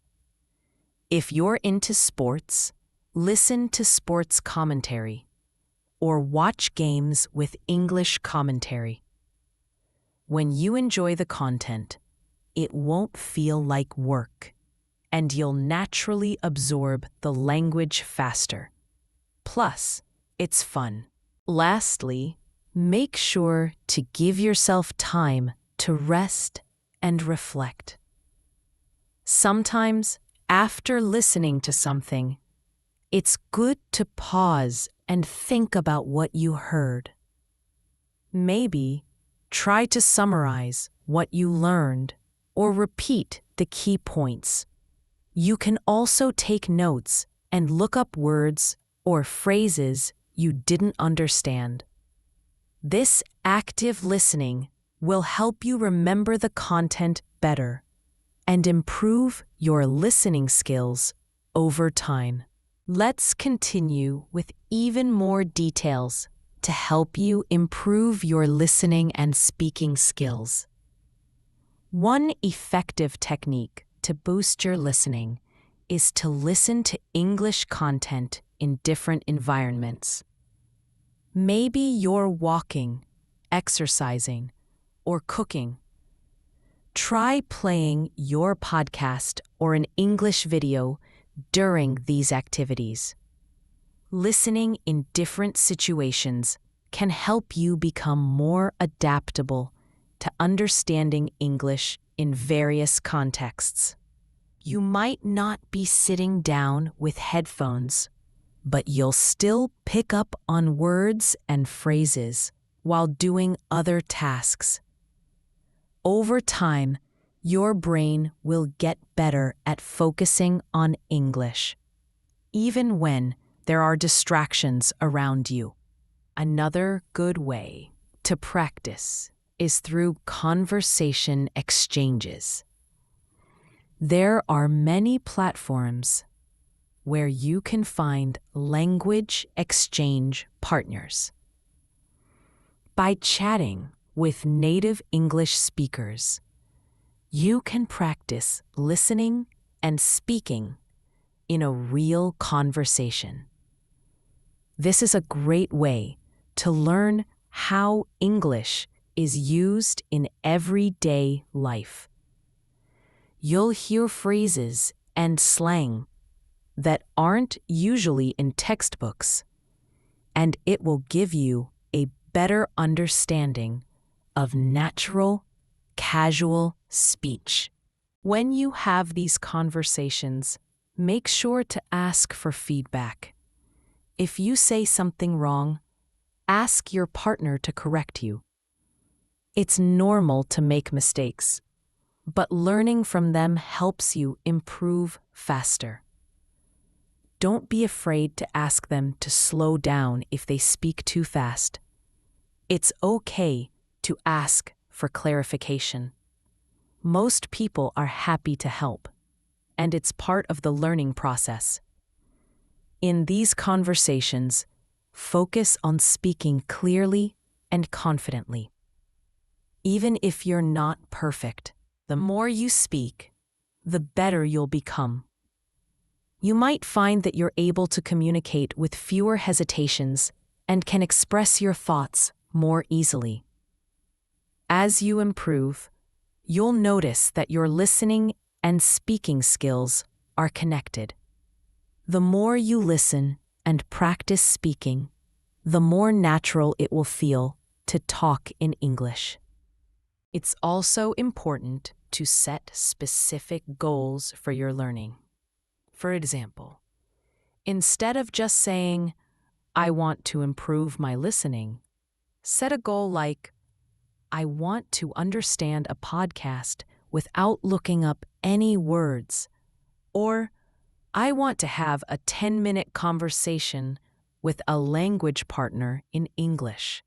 If you're into sports, listen to sports commentary or watch games with English commentary. When you enjoy the content, it won't feel like work, and you'll naturally absorb the language faster. Plus, it's fun. Lastly, make sure to give yourself time to rest and reflect. Sometimes, after listening to something, it's good to pause and think about what you heard. Maybe try to summarize what you learned or repeat the key points. You can also take notes and look up words or phrases you didn't understand. This active listening will help you remember the content better and improve your listening skills over time. Let's continue with even more details to help you improve your listening and speaking skills. One effective technique to boost your listening is to listen to English content in different environments. Maybe you're walking, exercising, or cooking. Try playing your podcast or an English video during these activities. Listening in different situations can help you become more adaptable to understanding English in various contexts. You might not be sitting down with headphones, but you'll still pick up on words and phrases while doing other tasks. Over time, your brain will get better at focusing on English, even when there are distractions around you. Another good way to practice is through conversation exchanges. There are many platforms where you can find language exchange partners. By chatting with native English speakers, you can practice listening and speaking in a real conversation. This is a great way to learn how English is used in everyday life. You'll hear phrases and slang that aren't usually in textbooks, and it will give you a better understanding of natural, casual speech. When you have these conversations, make sure to ask for feedback. If you say something wrong, ask your partner to correct you. It's normal to make mistakes, but learning from them helps you improve faster. Don't be afraid to ask them to slow down if they speak too fast. It's okay to ask for clarification. Most people are happy to help, and it's part of the learning process. In these conversations, focus on speaking clearly and confidently. Even if you're not perfect, the more you speak, the better you'll become. You might find that you're able to communicate with fewer hesitations and can express your thoughts more easily. As you improve, you'll notice that your listening and speaking skills are connected. The more you listen and practice speaking, the more natural it will feel to talk in English. It's also important to set specific goals for your learning. For example, instead of just saying, "I want to improve my listening," set a goal like, "I want to understand a podcast without looking up any words," or "I want to have a 10-minute conversation with a language partner in English.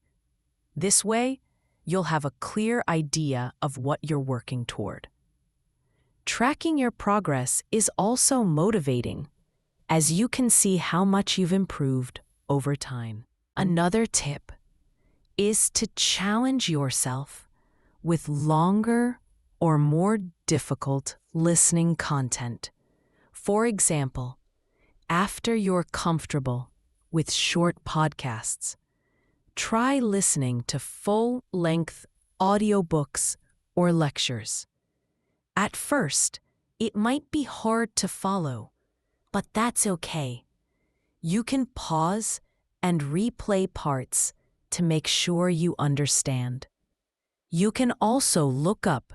This way, you'll have a clear idea of what you're working toward. Tracking your progress is also motivating, as you can see how much you've improved over time. Another tip is to challenge yourself with longer or more difficult listening content. For example, after you're comfortable with short podcasts, try listening to full-length audiobooks or lectures. At first, it might be hard to follow, but that's okay. You can pause and replay parts to make sure you understand. You can also look up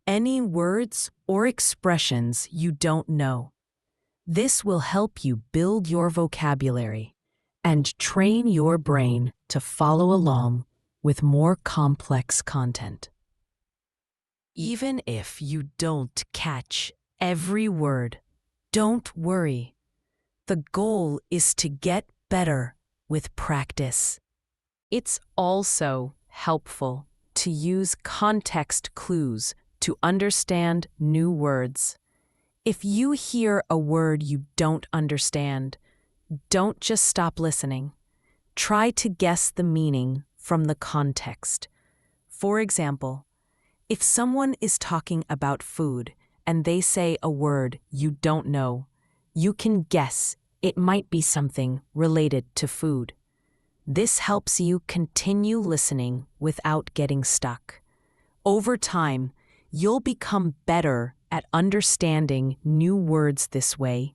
any words or expressions you don't know. This will help you build your vocabulary and train your brain to follow along with more complex content. Even if you don't catch every word, don't worry. The goal is to get better with practice. It's also helpful to use context clues to understand new words. If you hear a word you don't understand, don't just stop listening. Try to guess the meaning from the context. For example, if someone is talking about food and they say a word you don't know, you can guess it might be something related to food. This helps you continue listening without getting stuck. Over time, you'll become better at understanding new words this way,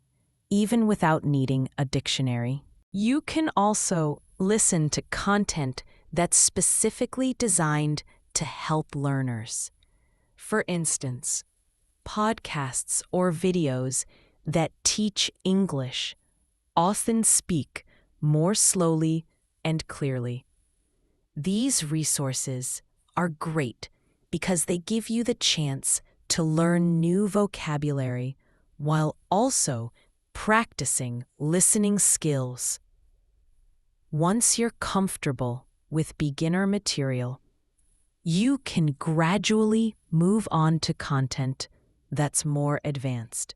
even without needing a dictionary. You can also listen to content that's specifically designed to help learners. For instance, podcasts or videos that teach English often speak more slowly and clearly. These resources are great because they give you the chance to learn new vocabulary while also practicing listening skills. Once you're comfortable with beginner material, you can gradually move on to content that's more advanced.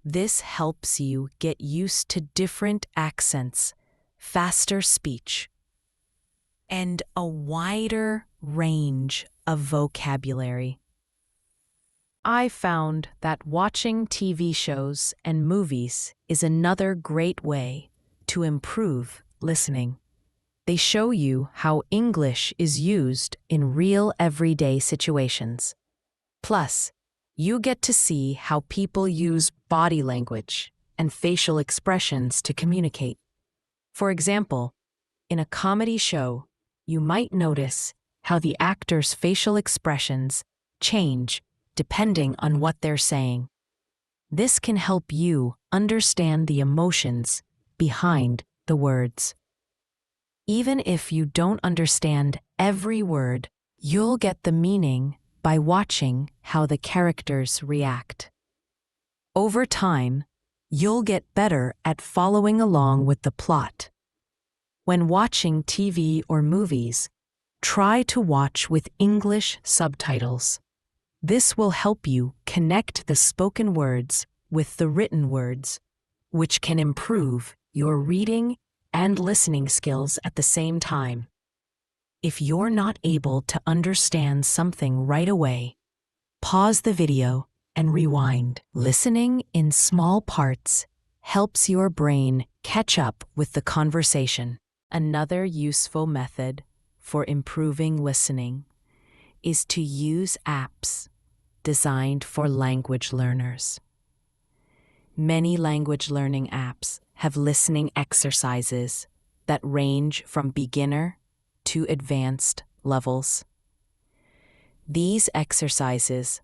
This helps you get used to different accents, faster speech, and a wider range of vocabulary. I found that watching TV shows and movies is another great way to improve listening. They show you how English is used in real everyday situations. Plus, you get to see how people use body language and facial expressions to communicate. For example, in a comedy show, you might notice how the actors' facial expressions change depending on what they're saying. This can help you understand the emotions behind the words. Even if you don't understand every word, you'll get the meaning by watching how the characters react. Over time, you'll get better at following along with the plot. When watching TV or movies, try to watch with English subtitles. This will help you connect the spoken words with the written words, which can improve your reading and listening skills at the same time. If you're not able to understand something right away, pause the video and rewind. Listening in small parts helps your brain catch up with the conversation. Another useful method for improving listening is to use apps designed for language learners. Many language learning apps have listening exercises that range from beginner to advanced levels. These exercises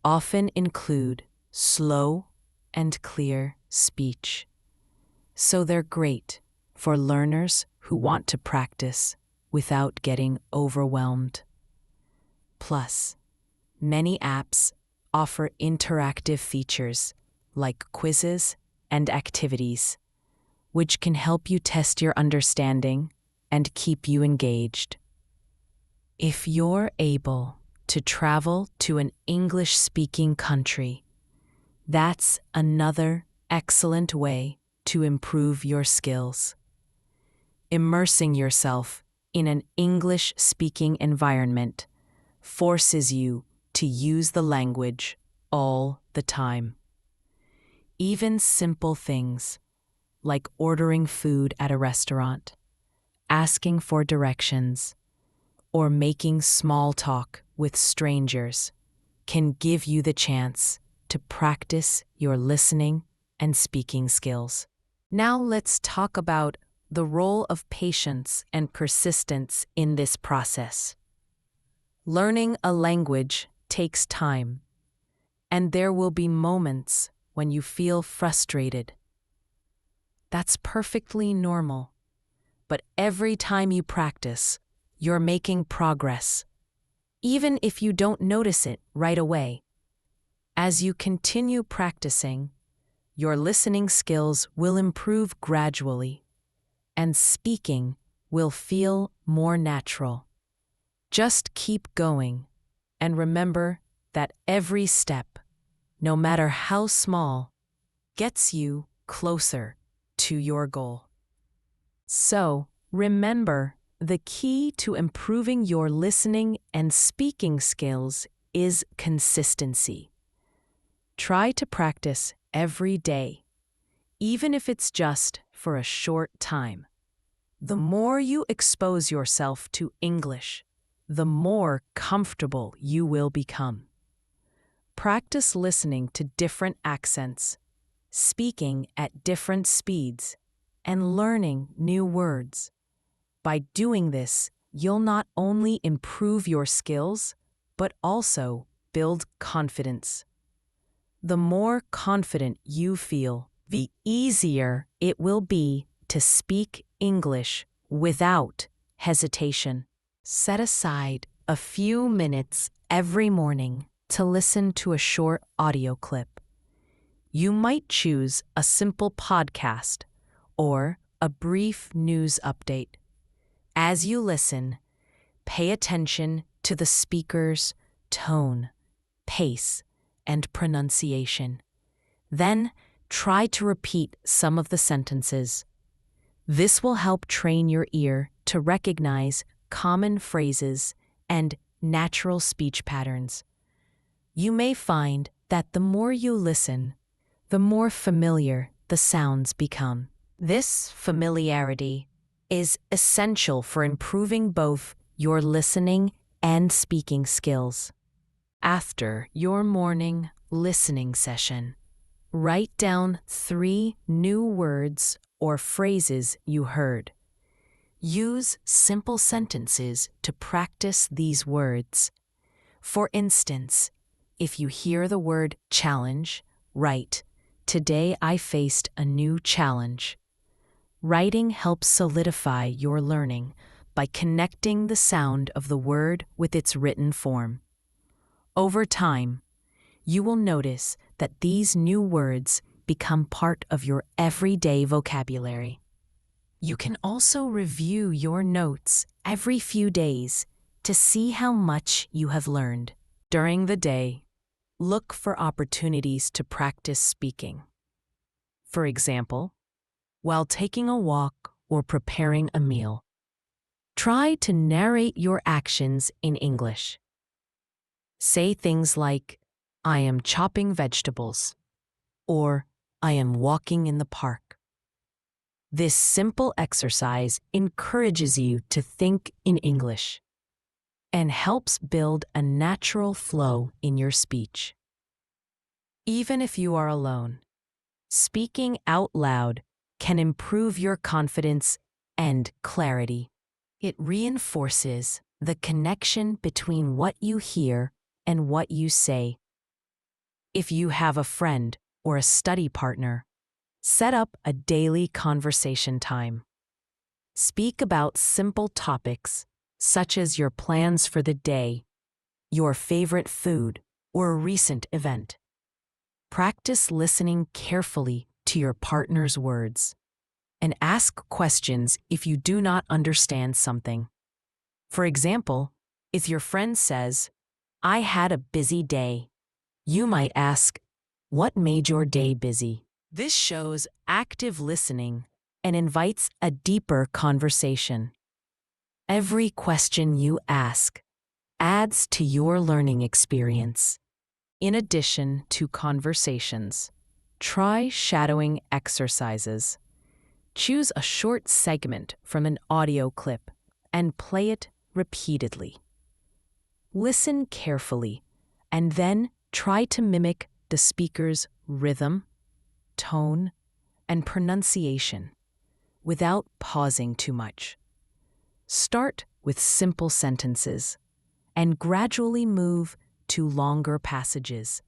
often include slow and clear speech, so they're great for learners who want to practice without getting overwhelmed. Plus, many apps offer interactive features like quizzes and activities, which can help you test your understanding and keep you engaged. If you're able to travel to an English-speaking country, that's another excellent way to improve your skills. Immersing yourself in an English-speaking environment forces you to use the language all the time. Even simple things like ordering food at a restaurant, asking for directions, or making small talk with strangers can give you the chance to practice your listening and speaking skills. Now let's talk about the role of patience and persistence in this process. Learning a language takes time, and there will be moments when you feel frustrated. That's perfectly normal, but every time you practice, you're making progress, even if you don't notice it right away. As you continue practicing, your listening skills will improve gradually, and speaking will feel more natural. Just keep going, and remember that every step, no matter how small, gets you closer to your goal. So, remember, the key to improving your listening and speaking skills is consistency. Try to practice every day, even if it's just for a short time. The more you expose yourself to English, the more comfortable you will become. Practice listening to different accents, speaking at different speeds, and learning new words. By doing this, you'll not only improve your skills, but also build confidence. The more confident you feel, the easier it will be to speak English without hesitation. Set aside a few minutes every morning to listen to a short audio clip. You might choose a simple podcast or a brief news update. As you listen, pay attention to the speaker's tone, pace, and pronunciation. Then, try to repeat some of the sentences. This will help train your ear to recognize common phrases and natural speech patterns. You may find that the more you listen, the more familiar the sounds become. This familiarity is essential for improving both your listening and speaking skills. After your morning listening session, write down 3 new words or phrases you heard. Use simple sentences to practice these words. For instance, if you hear the word challenge, write, "Today I faced a new challenge." Writing helps solidify your learning by connecting the sound of the word with its written form. Over time, you will notice that these new words become part of your everyday vocabulary. You can also review your notes every few days to see how much you have learned. During the day, look for opportunities to practice speaking. For example, while taking a walk or preparing a meal, try to narrate your actions in English. Say things like, "I am chopping vegetables," or "I am walking in the park." This simple exercise encourages you to think in English and helps build a natural flow in your speech. Even if you are alone, speaking out loud can improve your confidence and clarity. It reinforces the connection between what you hear and what you say. If you have a friend or a study partner, set up a daily conversation time. Speak about simple topics such as your plans for the day, your favorite food, or a recent event. Practice listening carefully to your partner's words. and ask questions if you do not understand something. For example, if your friend says, "I had a busy day," you might ask, "What made your day busy?" This shows active listening and invites a deeper conversation. Every question you ask adds to your learning experience. In addition to conversations, try shadowing exercises. Choose a short segment from an audio clip and play it repeatedly. Listen carefully and then try to mimic the speaker's rhythm, tone, and pronunciation without pausing too much. Start with simple sentences and gradually move to longer passages.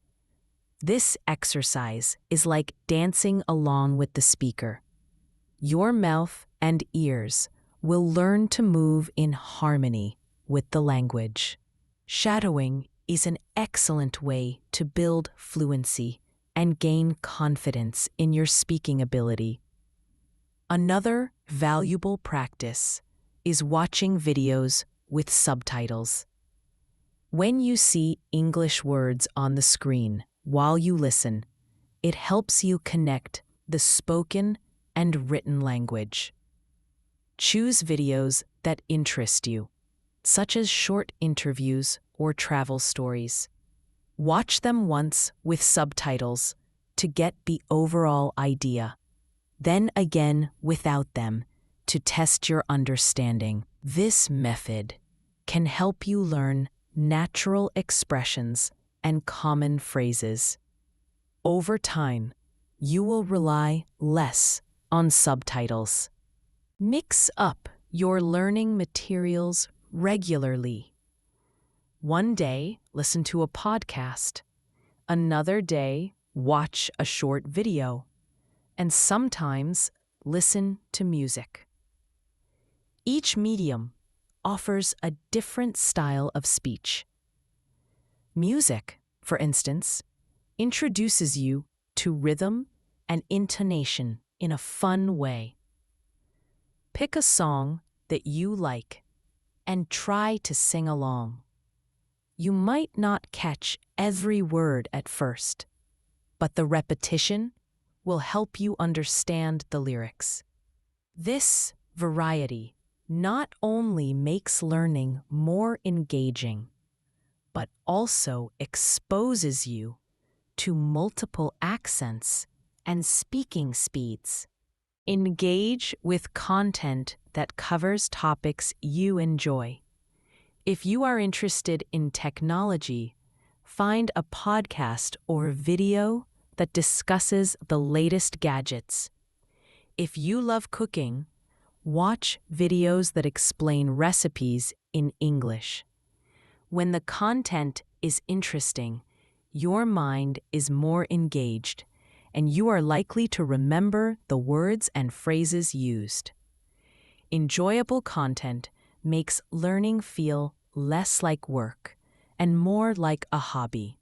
This exercise is like dancing along with the speaker. Your mouth and ears will learn to move in harmony with the language. Shadowing is an excellent way to build fluency and gain confidence in your speaking ability. Another valuable practice is watching videos with subtitles. When you see English words on the screen while you listen, it helps you connect the spoken and written language. Choose videos that interest you, such as short interviews or travel stories. Watch them once with subtitles to get the overall idea, then again without them to test your understanding. This method can help you learn natural expressions and common phrases. Over time, you will rely less on subtitles. Mix up your learning materials regularly. One day, listen to a podcast. Another day, watch a short video. And sometimes, listen to music. Each medium offers a different style of speech. Music, for instance, introduces you to rhythm and intonation in a fun way. Pick a song that you like and try to sing along. You might not catch every word at first, but the repetition will help you understand the lyrics. This variety not only makes learning more engaging, but also exposes you to multiple accents and speaking speeds. Engage with content that covers topics you enjoy. If you are interested in technology, find a podcast or video that discusses the latest gadgets. If you love cooking, watch videos that explain recipes in English. When the content is interesting, your mind is more engaged, and you are likely to remember the words and phrases used. Enjoyable content makes learning feel less like work and more like a hobby.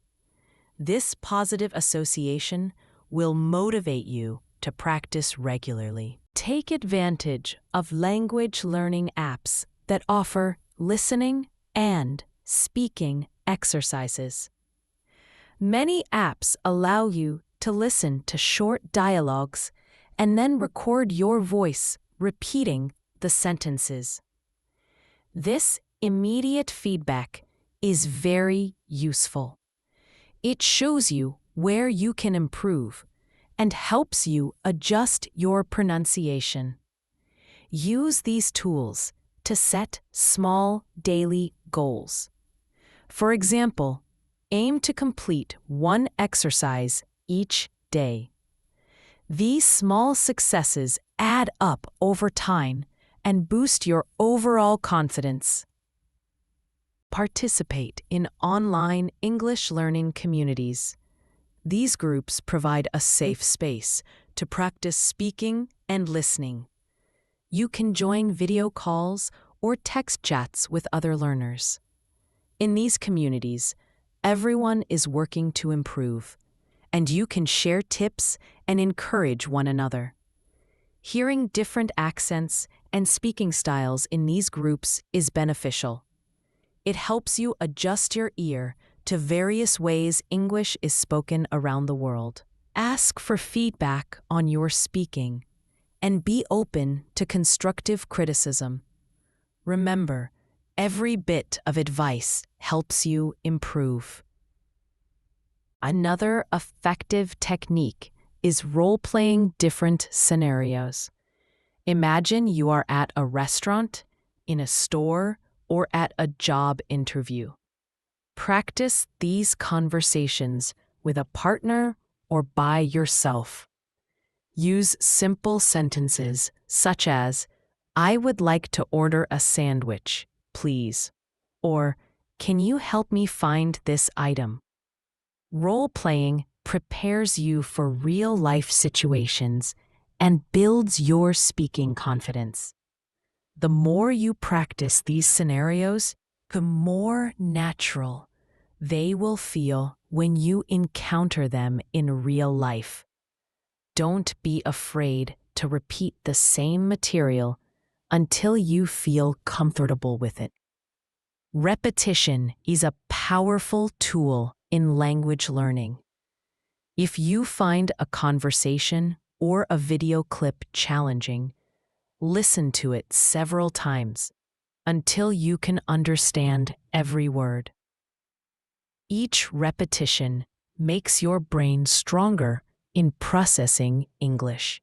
This positive association will motivate you to practice regularly. Take advantage of language learning apps that offer listening and speaking exercises. Many apps allow you to listen to short dialogues and then record your voice repeating the sentences. This immediate feedback is very useful. It shows you where you can improve and helps you adjust your pronunciation. Use these tools to set small daily goals. For example, aim to complete one exercise each day. These small successes add up over time and boost your overall confidence. Participate in online English learning communities. These groups provide a safe space to practice speaking and listening. You can join video calls or text chats with other learners. In these communities, everyone is working to improve, and you can share tips and encourage one another. Hearing different accents and speaking styles in these groups is beneficial. It helps you adjust your ear to various ways English is spoken around the world. Ask for feedback on your speaking and be open to constructive criticism. Remember, every bit of advice helps you improve. Another effective technique is role-playing different scenarios. Imagine you are at a restaurant, in a store, or at a job interview. Practice these conversations with a partner or by yourself. Use simple sentences such as, "I would like to order a sandwich, please," or "Can you help me find this item?" Role-playing prepares you for real-life situations and builds your speaking confidence. The more you practice these scenarios, the more natural they will feel when you encounter them in real life. Don't be afraid to repeat the same material until you feel comfortable with it. Repetition is a powerful tool in language learning. If you find a conversation or a video clip challenging, listen to it several times until you can understand every word. Each repetition makes your brain stronger in processing English.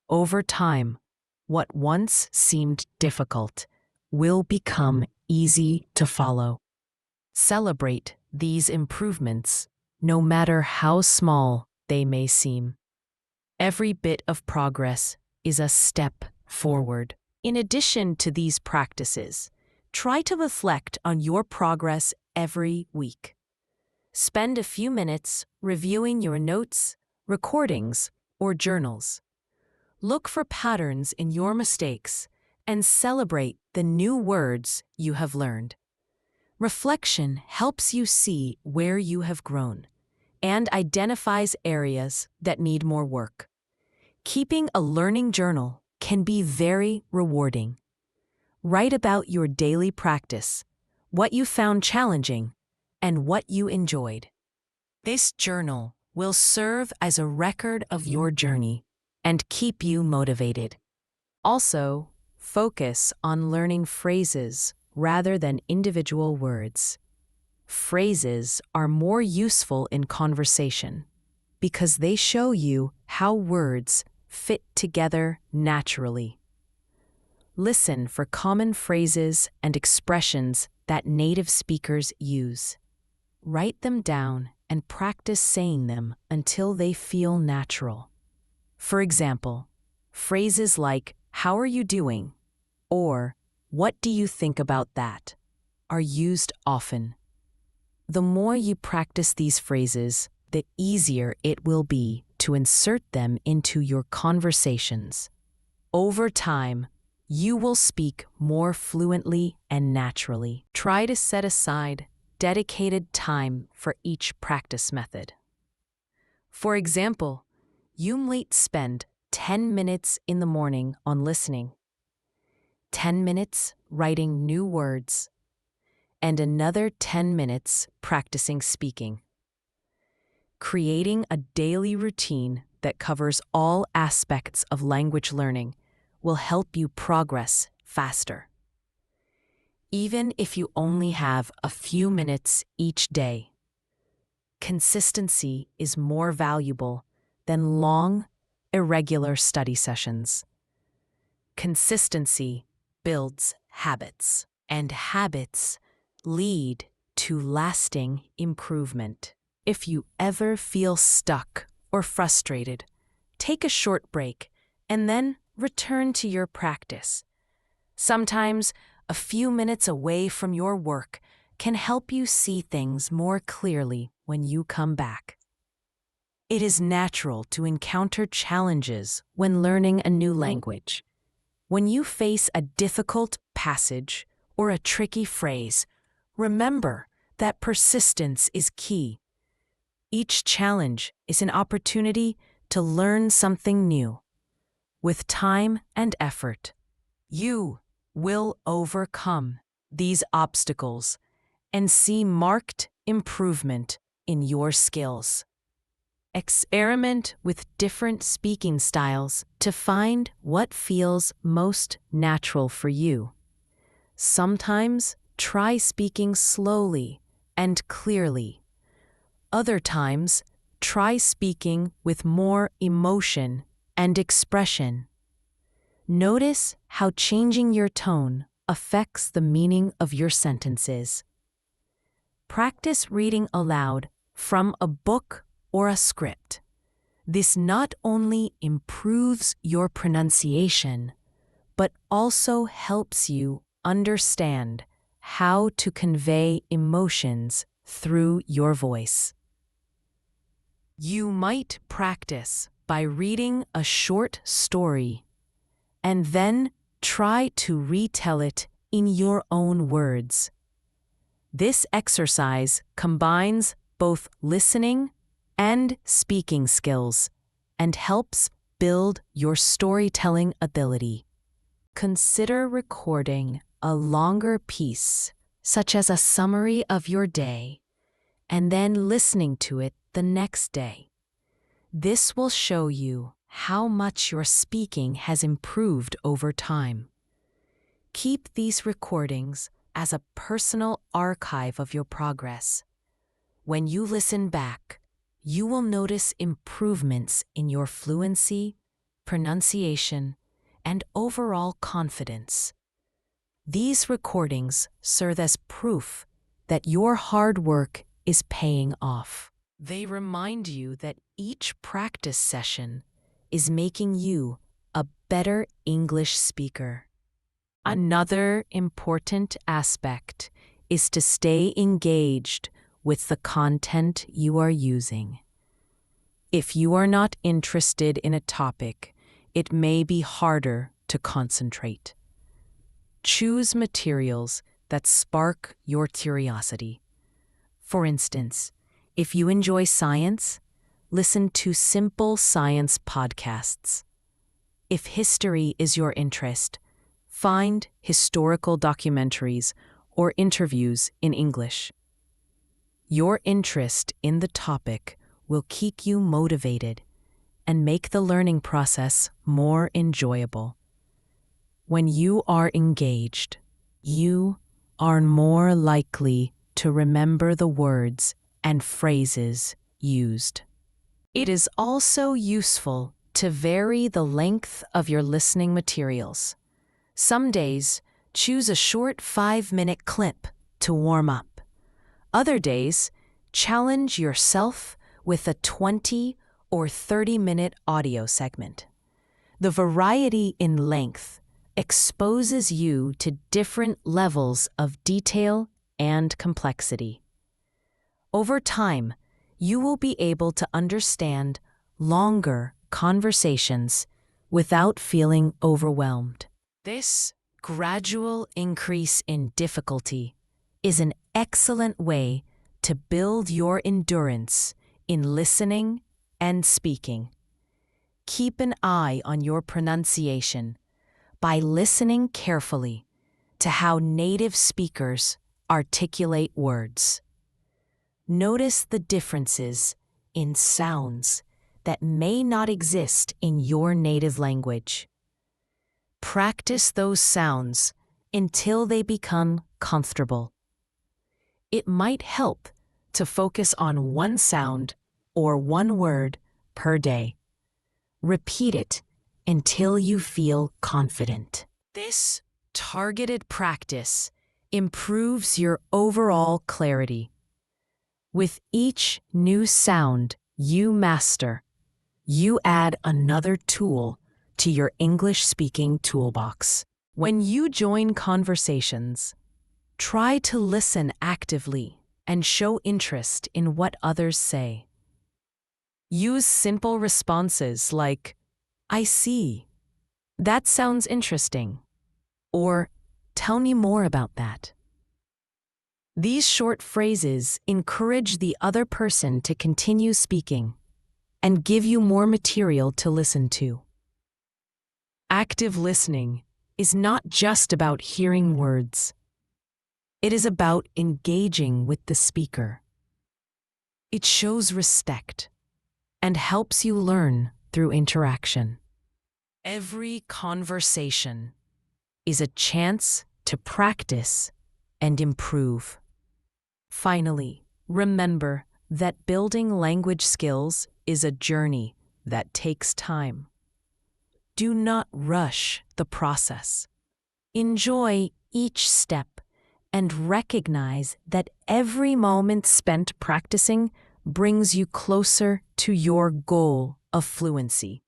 Over time, what once seemed difficult will become easy to follow. Celebrate these improvements, no matter how small they may seem. Every bit of progress is a step forward. In addition to these practices, try to reflect on your progress every week. Spend a few minutes reviewing your notes, recordings, or journals. Look for patterns in your mistakes and celebrate the new words you have learned. Reflection helps you see where you have grown and identifies areas that need more work. Keeping a learning journal can be very rewarding. Write about your daily practice, what you found challenging, and what you enjoyed. This journal will serve as a record of your journey and keep you motivated. Also, focus on learning phrases rather than individual words. Phrases are more useful in conversation because they show you how words fit together naturally. Listen for common phrases and expressions that native speakers use. Write them down and practice saying them until they feel natural. For example, phrases like, "How are you doing?" or "What do you think about that?" are used often. The more you practice these phrases, the easier it will be to insert them into your conversations. Over time, you will speak more fluently and naturally. Try to set aside dedicated time for each practice method. For example, you might spend 10 minutes in the morning on listening, 10 minutes writing new words, and another 10 minutes practicing speaking. Creating a daily routine that covers all aspects of language learning will help you progress faster. Even if you only have a few minutes each day, consistency is more valuable than long, irregular study sessions. Consistency builds habits, and habits lead to lasting improvement. If you ever feel stuck or frustrated, take a short break and then return to your practice. Sometimes, a few minutes away from your work can help you see things more clearly when you come back. It is natural to encounter challenges when learning a new language. When you face a difficult passage or a tricky phrase, remember that persistence is key. Each challenge is an opportunity to learn something new. with time and effort, you will overcome these obstacles and see marked improvement in your skills. Experiment with different speaking styles to find what feels most natural for you. Sometimes try speaking slowly and clearly. Other times, try speaking with more emotion and expression. Notice how changing your tone affects the meaning of your sentences. Practice reading aloud from a book or a script. This not only improves your pronunciation, but also helps you understand how to convey emotions through your voice. You might practice by reading a short story and then try to retell it in your own words. This exercise combines both listening and speaking skills and helps build your storytelling ability. Consider recording a longer piece, such as a summary of your day, and then listening to it the next day. This will show you how much your speaking has improved over time. Keep these recordings as a personal archive of your progress. When you listen back, you will notice improvements in your fluency, pronunciation, and overall confidence. These recordings serve as proof that your hard work is paying off. They remind you that each practice session is making you a better English speaker. Another important aspect is to stay engaged with the content you are using. If you are not interested in a topic, it may be harder to concentrate. Choose materials that spark your curiosity. For instance, if you enjoy science, listen to simple science podcasts. If history is your interest, find historical documentaries or interviews in English. Your interest in the topic will keep you motivated and make the learning process more enjoyable. When you are engaged, you are more likely to remember the words and phrases used. It is also useful to vary the length of your listening materials. Some days, choose a short 5-minute clip to warm up. Other days, challenge yourself with a 20 or 30-minute audio segment. The variety in length exposes you to different levels of detail and complexity. Over time, you will be able to understand longer conversations without feeling overwhelmed. This gradual increase in difficulty is an excellent way to build your endurance in listening and speaking. Keep an eye on your pronunciation by listening carefully to how native speakers articulate words. Notice the differences in sounds that may not exist in your native language. Practice those sounds until they become comfortable. It might help to focus on one sound or one word per day. Repeat it until you feel confident. This targeted practice improves your overall clarity. With each new sound you master, you add another tool to your English-speaking toolbox. When you join conversations, try to listen actively and show interest in what others say. Use simple responses like, "I see. That sounds interesting," or "Tell me more about that." These short phrases encourage the other person to continue speaking and give you more material to listen to. Active listening is not just about hearing words. It is about engaging with the speaker. It shows respect and helps you learn through interaction. Every conversation is a chance to practice and improve. Finally, remember that building language skills is a journey that takes time. Do not rush the process. Enjoy each step and recognize that every moment spent practicing brings you closer to your goal of fluency.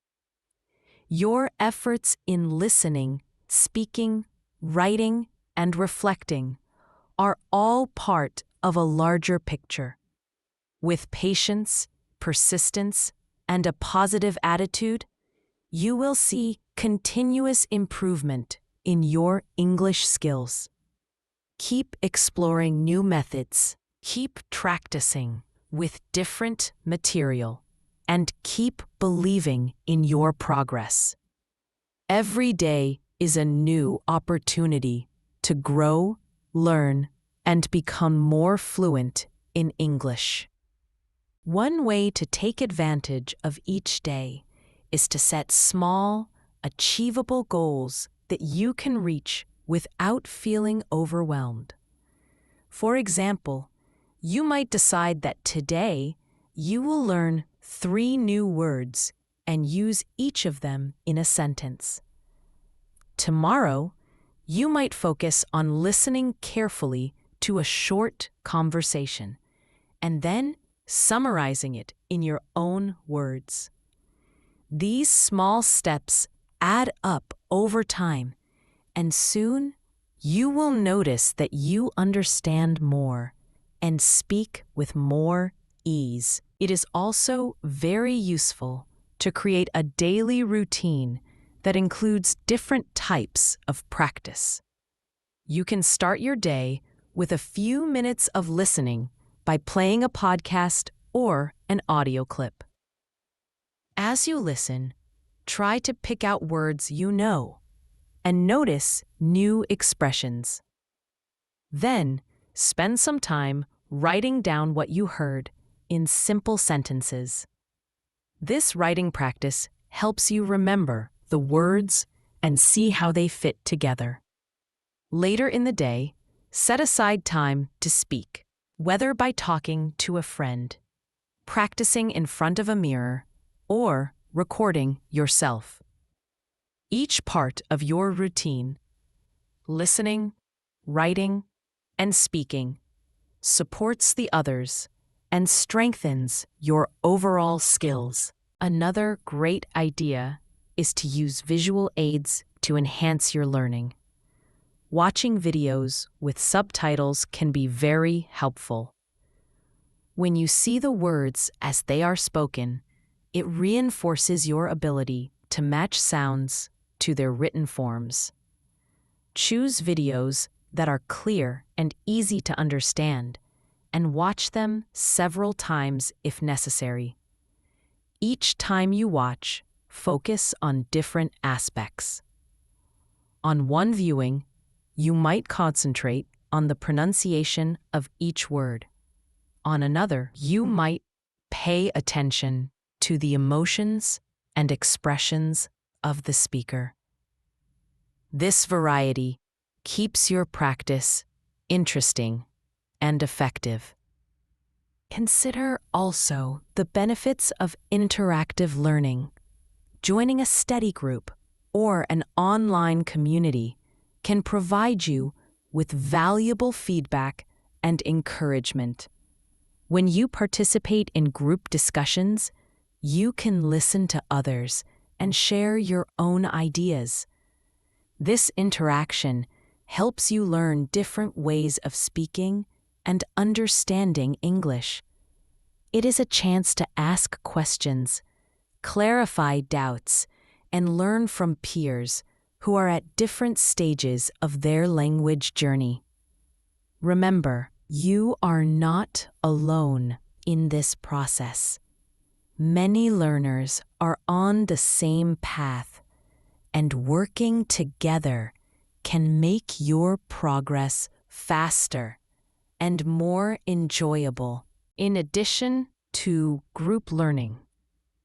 Your efforts in listening, speaking, writing, and reflecting are all part of a larger picture. With patience, persistence, and a positive attitude, you will see continuous improvement in your English skills. Keep exploring new methods, keep practicing with different material, and keep believing in your progress. Every day is a new opportunity to grow, learn, and become more fluent in English. One way to take advantage of each day is to set small, achievable goals that you can reach without feeling overwhelmed. For example, you might decide that today you will learn 3 new words and use each of them in a sentence. Tomorrow, you might focus on listening carefully to a short conversation and then summarizing it in your own words. These small steps add up over time, and soon you will notice that you understand more and speak with more ease. It is also very useful to create a daily routine that includes different types of practice. You can start your day with a few minutes of listening by playing a podcast or an audio clip. As you listen, try to pick out words you know and notice new expressions. Then, spend some time writing down what you heard in simple sentences. This writing practice helps you remember the words and see how they fit together. Later in the day, set aside time to speak, whether by talking to a friend, practicing in front of a mirror, or recording yourself. Each part of your routine, listening, writing, and speaking, supports the others and strengthens your overall skills. Another great idea is to use visual aids to enhance your learning. Watching videos with subtitles can be very helpful. When you see the words as they are spoken, it reinforces your ability to match sounds to their written forms. Choose videos that are clear and easy to understand, and watch them several times if necessary. Each time you watch, focus on different aspects. On one viewing, you might concentrate on the pronunciation of each word. On another, you might pay attention to the emotions and expressions of the speaker. This variety keeps your practice interesting and effective. Consider also the benefits of interactive learning. Joining a study group or an online community can provide you with valuable feedback and encouragement. When you participate in group discussions, you can listen to others and share your own ideas. This interaction helps you learn different ways of speaking and understanding English. It is a chance to ask questions, clarify doubts, and learn from peers who are at different stages of their language journey. Remember, you are not alone in this process. Many learners are on the same path, and working together can make your progress faster and more enjoyable. In addition to group learning,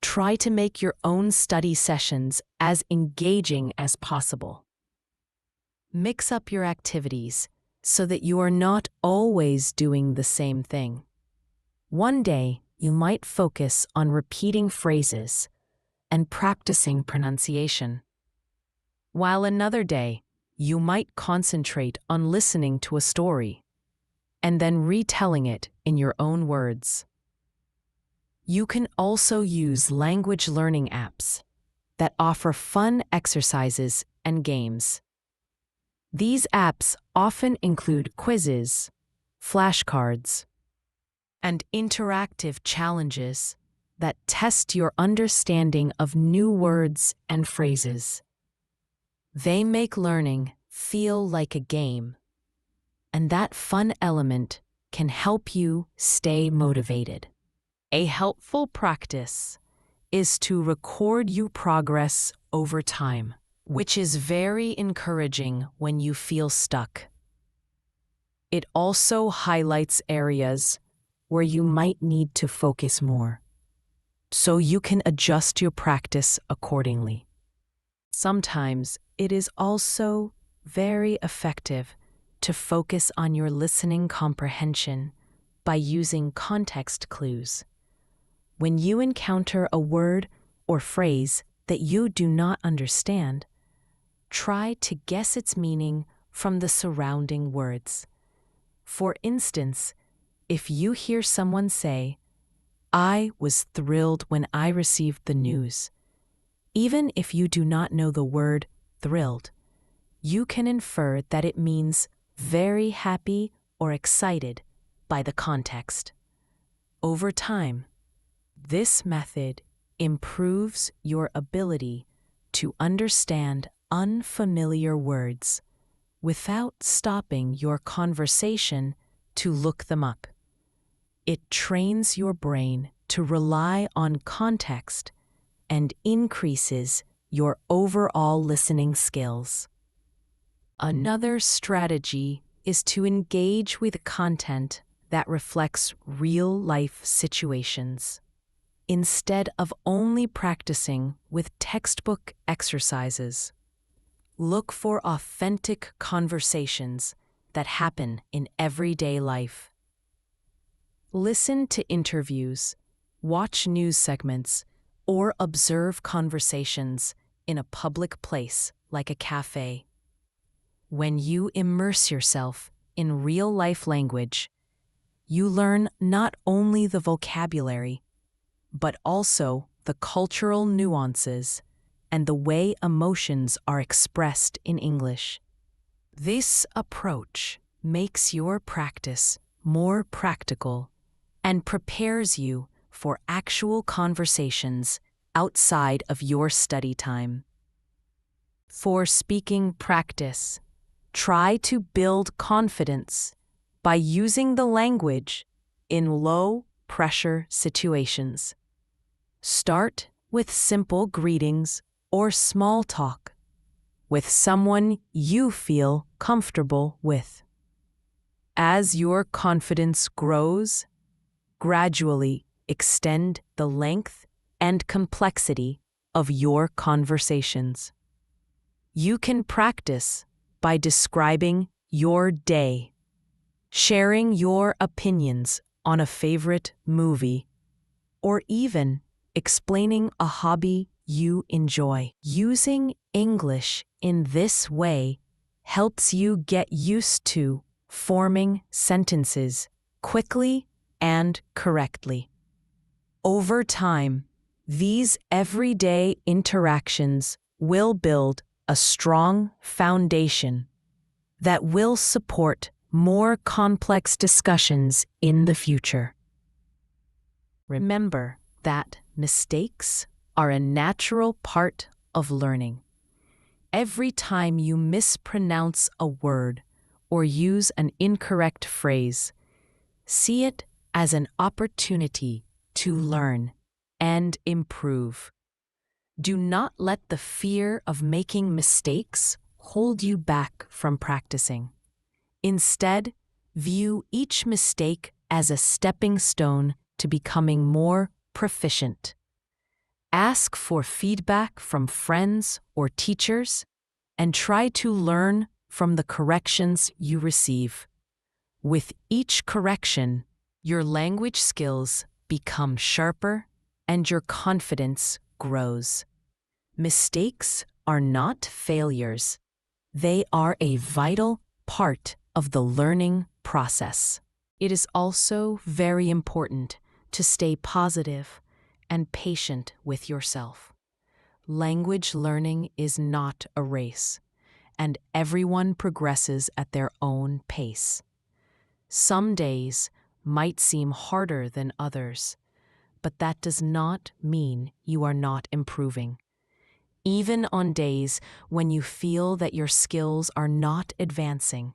try to make your own study sessions as engaging as possible. Mix up your activities so that you are not always doing the same thing. One day, you might focus on repeating phrases and practicing pronunciation, while another day, you might concentrate on listening to a story and then retelling it in your own words. You can also use language learning apps that offer fun exercises and games. These apps often include quizzes, flashcards, and interactive challenges that test your understanding of new words and phrases. They make learning feel like a game, and that fun element can help you stay motivated. A helpful practice is to record your progress over time, which is very encouraging when you feel stuck. It also highlights areas where you might need to focus more, so you can adjust your practice accordingly. Sometimes it is also very effective to focus on your listening comprehension by using context clues. When you encounter a word or phrase that you do not understand, try to guess its meaning from the surrounding words. For instance, if you hear someone say, "I was thrilled when I received the news," even if you do not know the word thrilled, you can infer that it means very happy or excited by the context. Over time, this method improves your ability to understand unfamiliar words without stopping your conversation to look them up. It trains your brain to rely on context and increases your overall listening skills. Another strategy is to engage with content that reflects real-life situations. Instead of only practicing with textbook exercises, look for authentic conversations that happen in everyday life. Listen to interviews, watch news segments, or observe conversations in a public place like a cafe. When you immerse yourself in real-life language, you learn not only the vocabulary, but also the cultural nuances and the way emotions are expressed in English. This approach makes your practice more practical and prepares you for actual conversations outside of your study time. For speaking practice, try to build confidence by using the language in low-pressure situations. Start with simple greetings or small talk with someone you feel comfortable with. As your confidence grows, gradually extend the length and complexity of your conversations. You can practice by describing your day, sharing your opinions on a favorite movie, or even explaining a hobby you enjoy. Using English in this way helps you get used to forming sentences quickly and correctly. Over time, these everyday interactions will build a strong foundation that will support more complex discussions in the future. Remember that mistakes are a natural part of learning. Every time you mispronounce a word or use an incorrect phrase, see it as an opportunity to learn and improve. Do not let the fear of making mistakes hold you back from practicing. Instead, view each mistake as a stepping stone to becoming more proficient. Ask for feedback from friends or teachers and try to learn from the corrections you receive. With each correction, your language skills become sharper and your confidence grows. Mistakes are not failures. They are a vital part of the learning process. It is also very important to stay positive and patient with yourself. Language learning is not a race, and everyone progresses at their own pace. Some days might seem harder than others, but that does not mean you are not improving. Even on days when you feel that your skills are not advancing,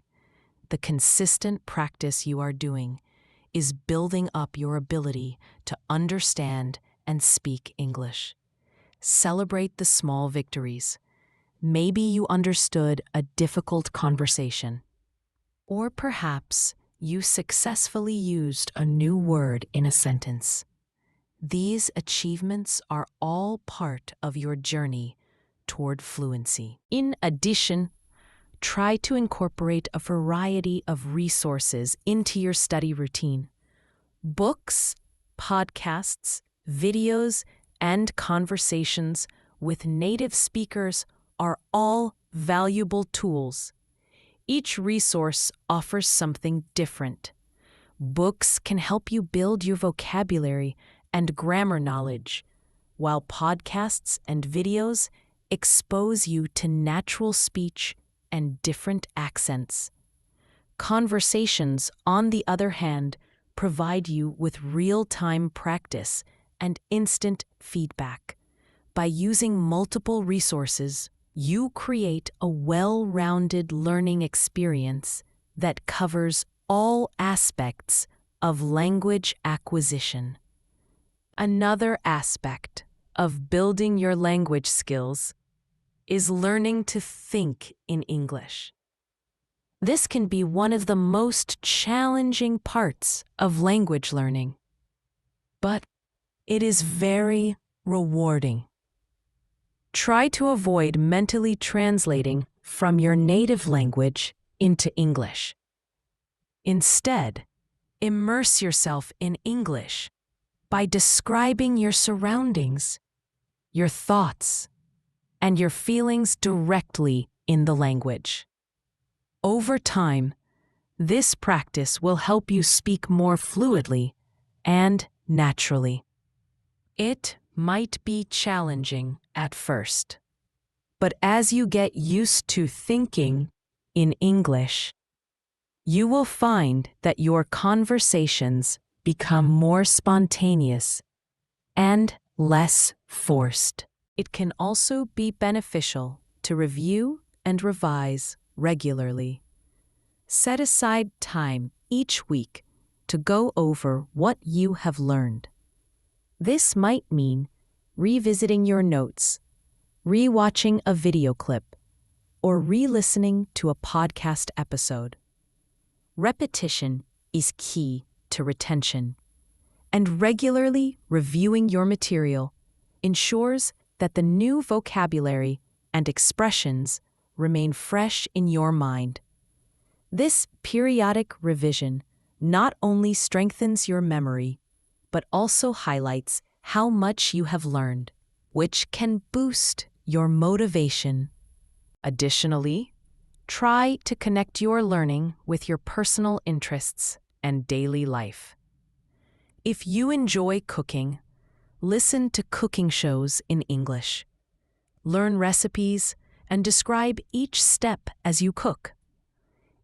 the consistent practice you are doing is building up your ability to understand and speak English. Celebrate the small victories. Maybe you understood a difficult conversation. Or perhaps you successfully used a new word in a sentence. These achievements are all part of your journey toward fluency. In addition, try to incorporate a variety of resources into your study routine. Books, podcasts, videos, and conversations with native speakers are all valuable tools. Each resource offers something different. Books can help you build your vocabulary and grammar knowledge, while podcasts and videos expose you to natural speech and different accents. Conversations, on the other hand, provide you with real-time practice and instant feedback. By using multiple resources, you create a well-rounded learning experience that covers all aspects of language acquisition. Another aspect of building your language skills is learning to think in English. This can be one of the most challenging parts of language learning, but it is very rewarding. Try to avoid mentally translating from your native language into English. Instead, immerse yourself in English by describing your surroundings, your thoughts, and your feelings directly in the language. Over time, this practice will help you speak more fluidly and naturally. It might be challenging at first, but as you get used to thinking in English, you will find that your conversations become more spontaneous and less forced. It can also be beneficial to review and revise regularly. Set aside time each week to go over what you have learned. This might mean revisiting your notes, rewatching a video clip, or re-listening to a podcast episode. Repetition is key to retention, and regularly reviewing your material ensures that the new vocabulary and expressions remain fresh in your mind. This periodic revision not only strengthens your memory, but also highlights how much you have learned, which can boost your motivation. Additionally, try to connect your learning with your personal interests and daily life. If you enjoy cooking, listen to cooking shows in English. Learn recipes and describe each step as you cook.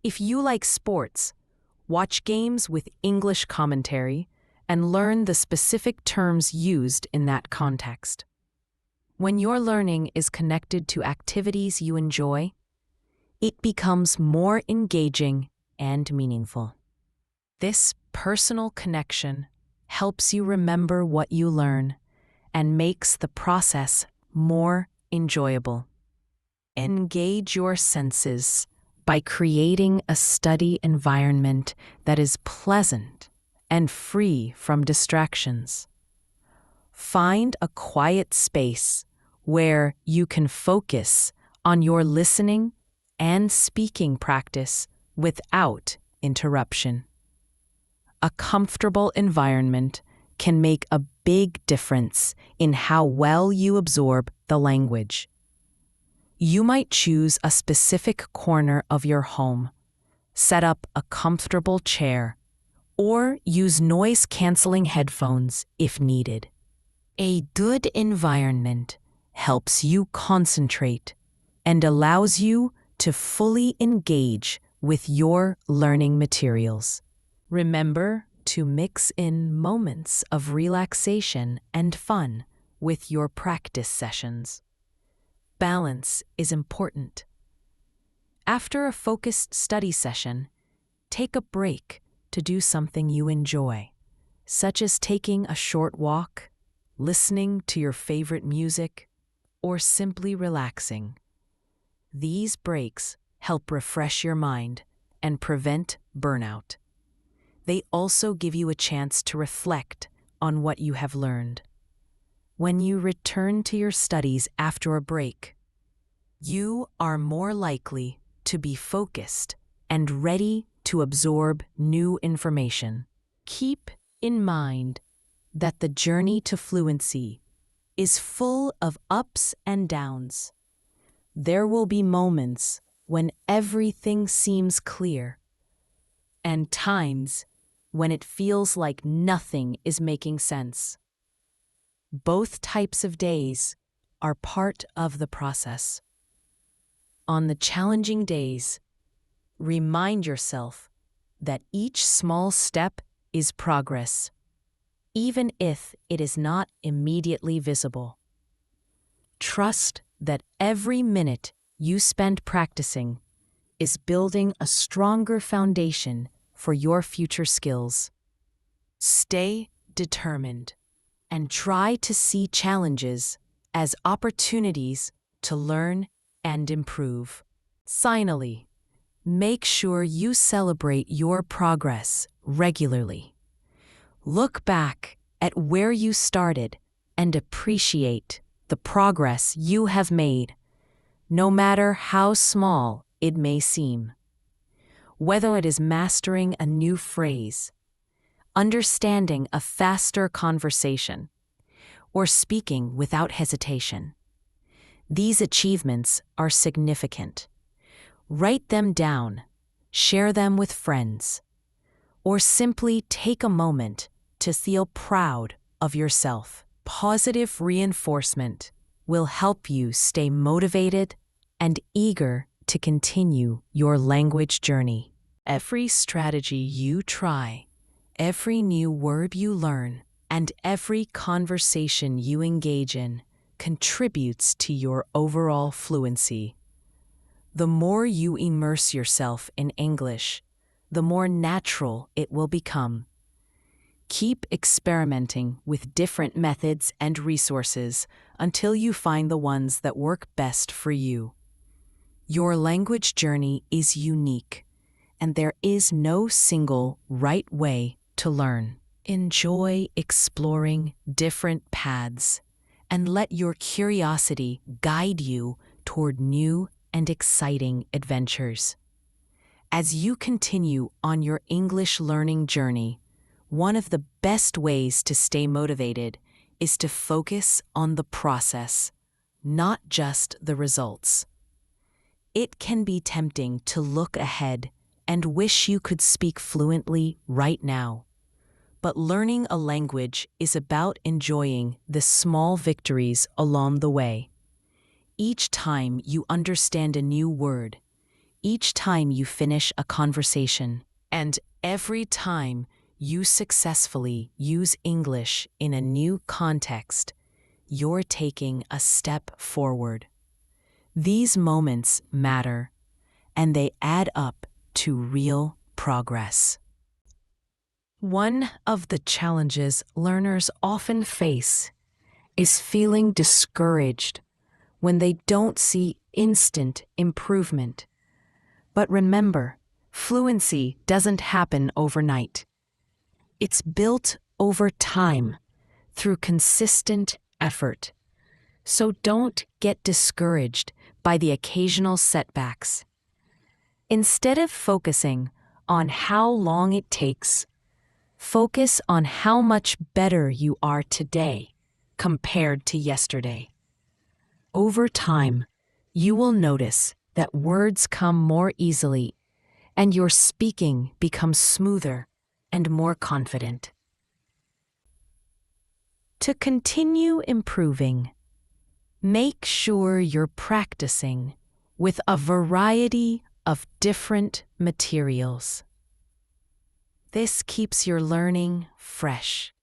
If you like sports, watch games with English commentary and learn the specific terms used in that context. When your learning is connected to activities you enjoy, it becomes more engaging and meaningful. This personal connection helps you remember what you learn and makes the process more enjoyable. Engage your senses by creating a study environment that is pleasant and free from distractions. Find a quiet space where you can focus on your listening and speaking practice without interruption. A comfortable environment can make a big difference in how well you absorb the language. You might choose a specific corner of your home, set up a comfortable chair, or use noise-canceling headphones if needed. A good environment helps you concentrate and allows you to fully engage with your learning materials. Remember to mix in moments of relaxation and fun with your practice sessions. Balance is important. After a focused study session, take a break to do something you enjoy, such as taking a short walk, listening to your favorite music, or simply relaxing. These breaks help refresh your mind and prevent burnout. They also give you a chance to reflect on what you have learned. When you return to your studies after a break, you are more likely to be focused and ready to absorb new information. Keep in mind that the journey to fluency is full of ups and downs. There will be moments when everything seems clear, and times when it feels like nothing is making sense. Both types of days are part of the process. On the challenging days, remind yourself that each small step is progress, even if it is not immediately visible. Trust that every minute you spend practicing is building a stronger foundation for your future skills. Stay determined and try to see challenges as opportunities to learn and improve. Finally, make sure you celebrate your progress regularly. Look back at where you started and appreciate the progress you have made, no matter how small it may seem. Whether it is mastering a new phrase, understanding a faster conversation, or speaking without hesitation, these achievements are significant. Write them down, share them with friends, or simply take a moment to feel proud of yourself. Positive reinforcement will help you stay motivated and eager to continue your language journey. Every strategy you try, every new word you learn, and every conversation you engage in contributes to your overall fluency. The more you immerse yourself in English, the more natural it will become. Keep experimenting with different methods and resources until you find the ones that work best for you. Your language journey is unique, and there is no single right way to learn. Enjoy exploring different paths and let your curiosity guide you toward new and exciting adventures. As you continue on your English learning journey, one of the best ways to stay motivated is to focus on the process, not just the results. It can be tempting to look ahead and wish you could speak fluently right now. But learning a language is about enjoying the small victories along the way. Each time you understand a new word, each time you finish a conversation, and every time you successfully use English in a new context, you're taking a step forward. These moments matter, and they add up to real progress. One of the challenges learners often face is feeling discouraged when they don't see instant improvement. But remember, fluency doesn't happen overnight. It's built over time through consistent effort. So don't get discouraged by the occasional setbacks. Instead of focusing on how long it takes, focus on how much better you are today compared to yesterday. Over time, you will notice that words come more easily and your speaking becomes smoother and more confident. To continue improving, make sure you're practicing with a variety of different materials. This keeps your learning fresh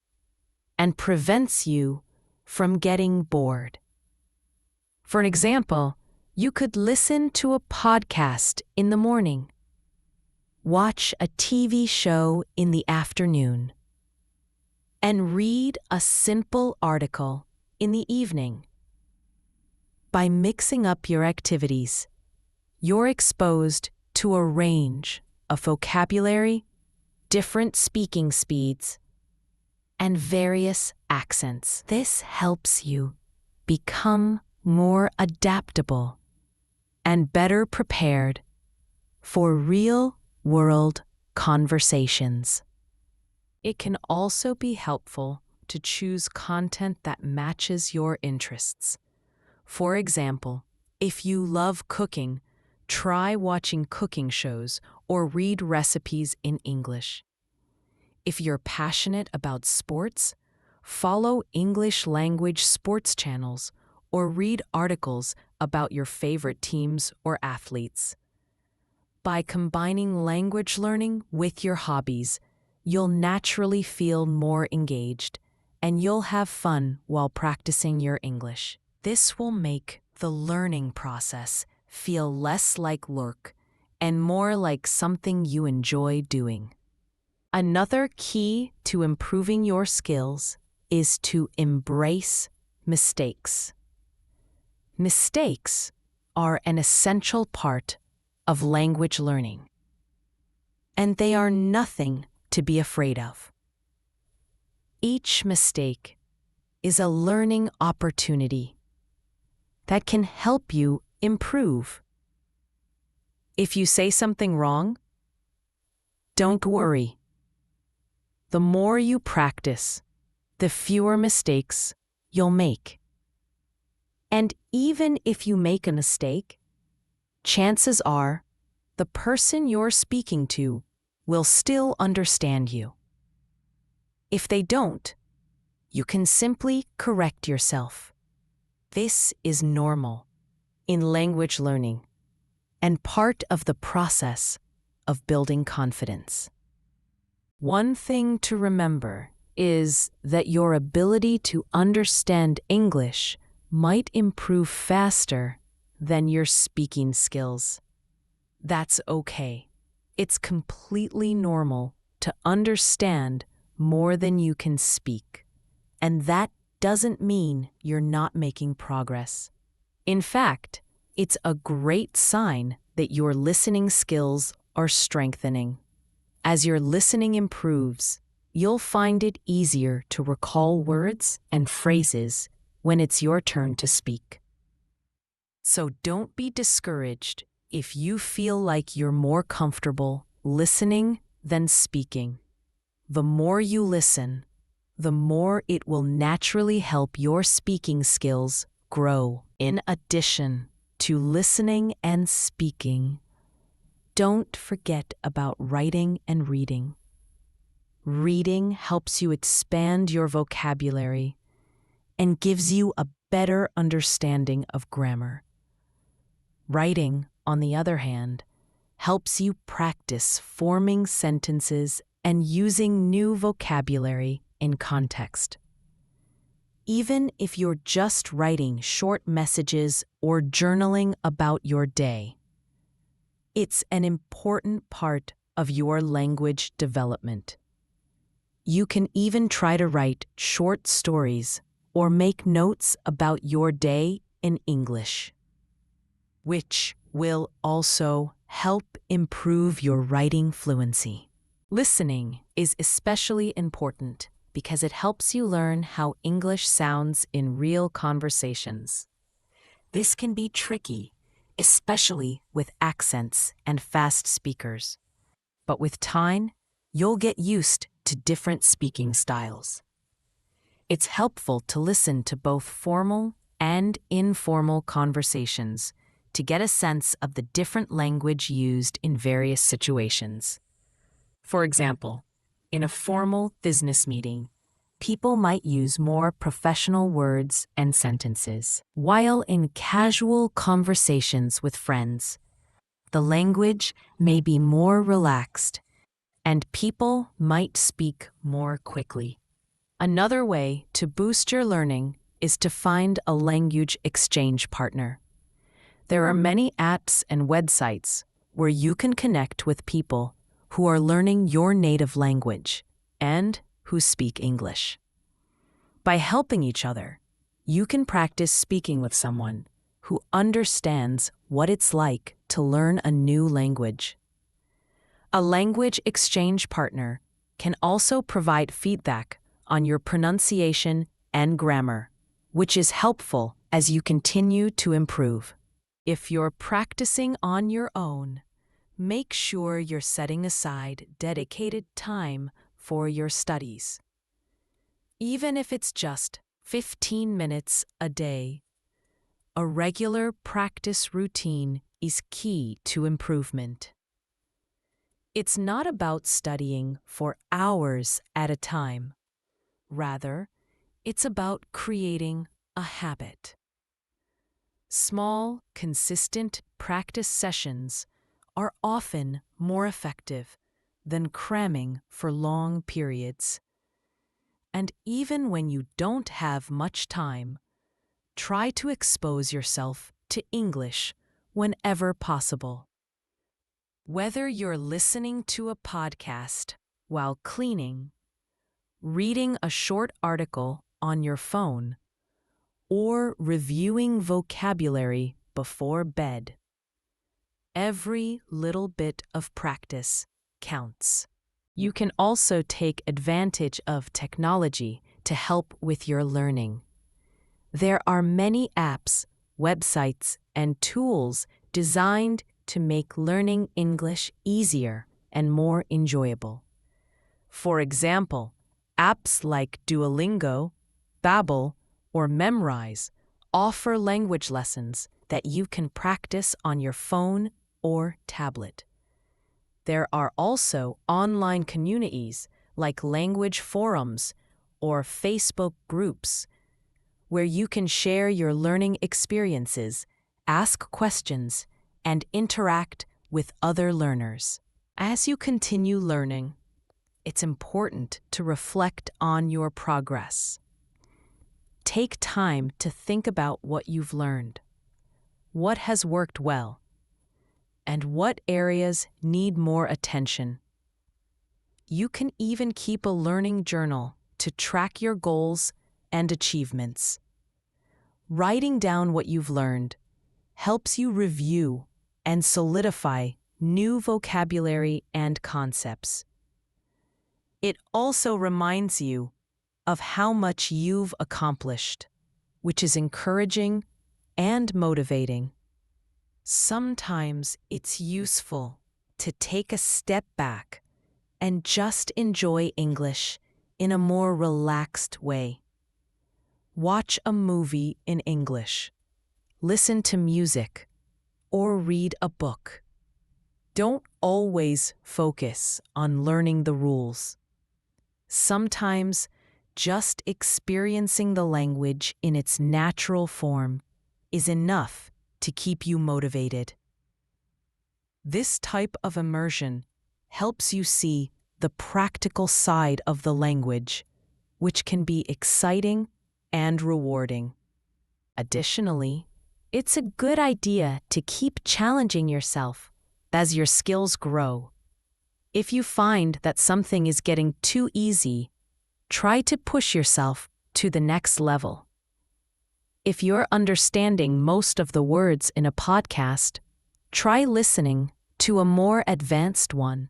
and prevents you from getting bored. For an example, you could listen to a podcast in the morning, watch a TV show in the afternoon, and read a simple article in the evening. By mixing up your activities, you're exposed to a range of vocabulary, different speaking speeds, and various accents. This helps you become more adaptable and better prepared for real-world conversations. It can also be helpful to choose content that matches your interests. For example, if you love cooking, try watching cooking shows or read recipes in English. If you're passionate about sports, follow English language sports channels or read articles about your favorite teams or athletes. By combining language learning with your hobbies, you'll naturally feel more engaged and you'll have fun while practicing your English. This will make the learning process feel less like work and more like something you enjoy doing. Another key to improving your skills is to embrace mistakes. Mistakes are an essential part of language learning, and they are nothing to be afraid of. Each mistake is a learning opportunity that can help you improve. If you say something wrong, don't worry. The more you practice, the fewer mistakes you'll make. And even if you make a mistake, chances are the person you're speaking to will still understand you. If they don't, you can simply correct yourself. This is normal in language learning and part of the process of building confidence. One thing to remember is that your ability to understand English might improve faster than your speaking skills. That's okay. It's completely normal to understand more than you can speak, and that doesn't mean you're not making progress. In fact, it's a great sign that your listening skills are strengthening. As your listening improves, you'll find it easier to recall words and phrases when it's your turn to speak. So don't be discouraged if you feel like you're more comfortable listening than speaking. The more you listen, the more it will naturally help your speaking skills grow. In addition to listening and speaking, don't forget about writing and reading. Reading helps you expand your vocabulary and gives you a better understanding of grammar. Writing, on the other hand, helps you practice forming sentences and using new vocabulary in context. Even if you're just writing short messages or journaling about your day, it's an important part of your language development. You can even try to write short stories or make notes about your day in English, which will also help improve your writing fluency. Listening is especially important because it helps you learn how English sounds in real conversations. This can be tricky, especially with accents and fast speakers. But with time, you'll get used to different speaking styles. It's helpful to listen to both formal and informal conversations to get a sense of the different language used in various situations. For example, in a formal business meeting, people might use more professional words and sentences, while in casual conversations with friends, the language may be more relaxed and people might speak more quickly. Another way to boost your learning is to find a language exchange partner. There are many apps and websites where you can connect with people who are learning your native language and who speak English. By helping each other, you can practice speaking with someone who understands what it's like to learn a new language. A language exchange partner can also provide feedback on your pronunciation and grammar, which is helpful as you continue to improve. If you're practicing on your own, make sure you're setting aside dedicated time for your studies. Even if it's just 15 minutes a day, a regular practice routine is key to improvement. It's not about studying for hours at a time. Rather, it's about creating a habit. Small, consistent practice sessions are often more effective than cramming for long periods. And even when you don't have much time, try to expose yourself to English whenever possible. Whether you're listening to a podcast while cleaning, reading a short article on your phone, or reviewing vocabulary before bed, every little bit of practice counts. You can also take advantage of technology to help with your learning. There are many apps, websites, and tools designed to make learning English easier and more enjoyable. For example, apps like Duolingo, Babbel, or Memrise offer language lessons that you can practice on your phone or tablet. There are also online communities like language forums or Facebook groups where you can share your learning experiences, ask questions, and interact with other learners. As you continue learning, it's important to reflect on your progress. Take time to think about what you've learned, what has worked well, and what areas need more attention. You can even keep a learning journal to track your goals and achievements. Writing down what you've learned helps you review and solidify new vocabulary and concepts. It also reminds you of how much you've accomplished, which is encouraging and motivating. Sometimes it's useful to take a step back and just enjoy English in a more relaxed way. Watch a movie in English, listen to music, or read a book. Don't always focus on learning the rules. Sometimes just experiencing the language in its natural form is enough to keep you motivated. This type of immersion helps you see the practical side of the language, which can be exciting and rewarding. Additionally, it's a good idea to keep challenging yourself as your skills grow. If you find that something is getting too easy, try to push yourself to the next level. If you're understanding most of the words in a podcast, try listening to a more advanced one.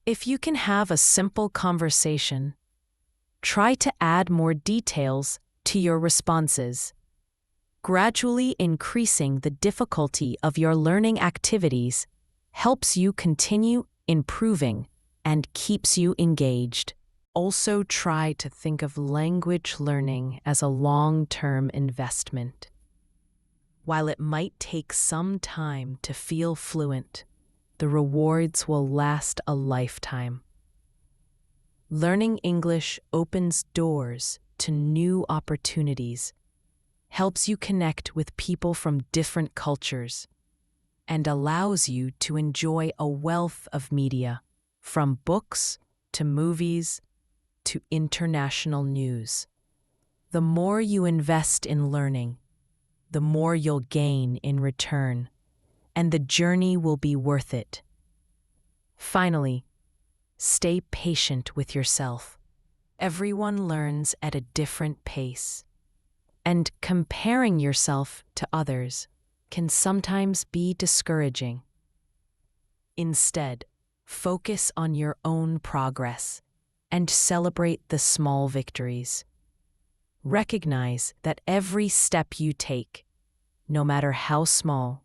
If you can have a simple conversation, try to add more details to your responses. Gradually increasing the difficulty of your learning activities helps you continue improving and keeps you engaged. Also, try to think of language learning as a long-term investment. While it might take some time to feel fluent, the rewards will last a lifetime. Learning English opens doors to new opportunities, helps you connect with people from different cultures, and allows you to enjoy a wealth of media, from books to movies to international news. The more you invest in learning, the more you'll gain in return, and the journey will be worth it. Finally, stay patient with yourself. Everyone learns at a different pace, and comparing yourself to others can sometimes be discouraging. Instead, focus on your own progress and celebrate the small victories. Recognize that every step you take, no matter how small,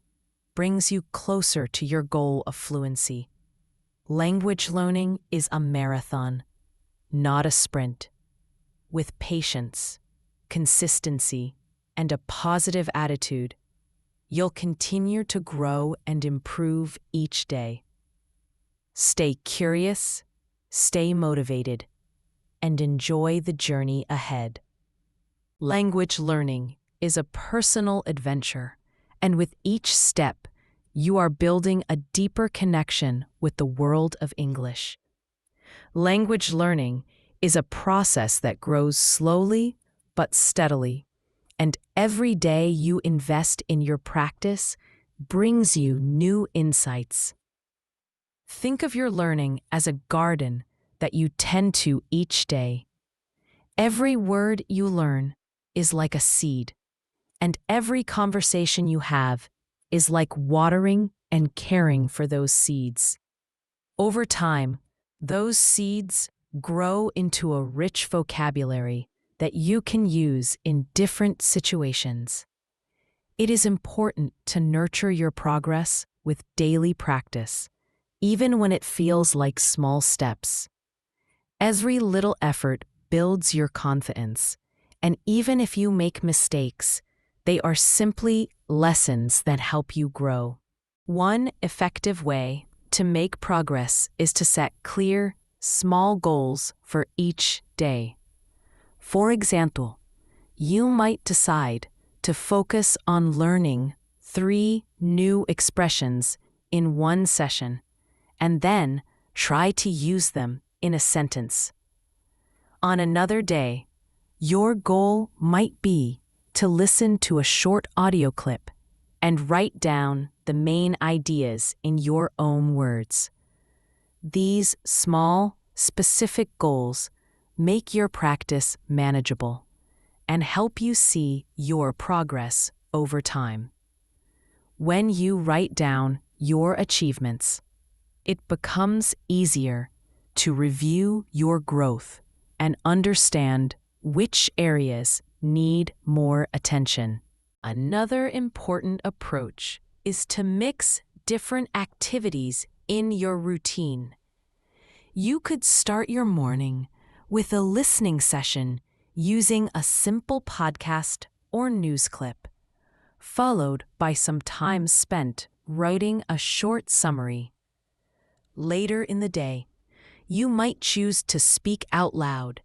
brings you closer to your goal of fluency. Language learning is a marathon, not a sprint. With patience, consistency, and a positive attitude, you'll continue to grow and improve each day. Stay curious, stay motivated, and enjoy the journey ahead. Language learning is a personal adventure, and with each step, you are building a deeper connection with the world of English. Language learning is a process that grows slowly but steadily, and every day you invest in your practice brings you new insights. Think of your learning as a garden that you tend to each day. Every word you learn is like a seed, and every conversation you have is like watering and caring for those seeds. Over time, those seeds grow into a rich vocabulary that you can use in different situations. It is important to nurture your progress with daily practice, even when it feels like small steps. Every little effort builds your confidence, and even if you make mistakes, they are simply lessons that help you grow. One effective way to make progress is to set clear, small goals for each day. For example, you might decide to focus on learning 3 new expressions in one session, and then try to use them in a sentence. On another day, your goal might be to listen to a short audio clip and write down the main ideas in your own words. These small, specific goals make your practice manageable and help you see your progress over time. When you write down your achievements, it becomes easier to review your growth and understand which areas need more attention. Another important approach is to mix different activities in your routine. You could start your morning with a listening session using a simple podcast or news clip, followed by some time spent writing a short summary. Later in the day, you might choose to speak out loud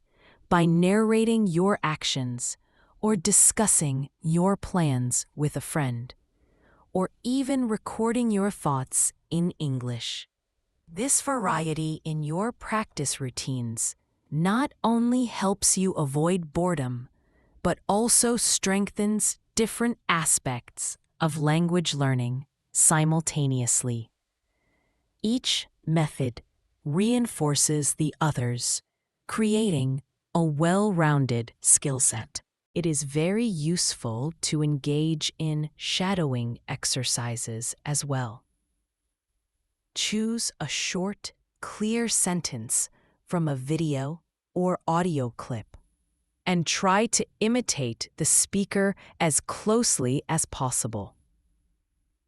by narrating your actions or discussing your plans with a friend, or even recording your thoughts in English. This variety in your practice routines not only helps you avoid boredom, but also strengthens different aspects of language learning simultaneously. Each method reinforces the others, creating a well-rounded skill set. It is very useful to engage in shadowing exercises as well. Choose a short, clear sentence from a video or audio clip and try to imitate the speaker as closely as possible.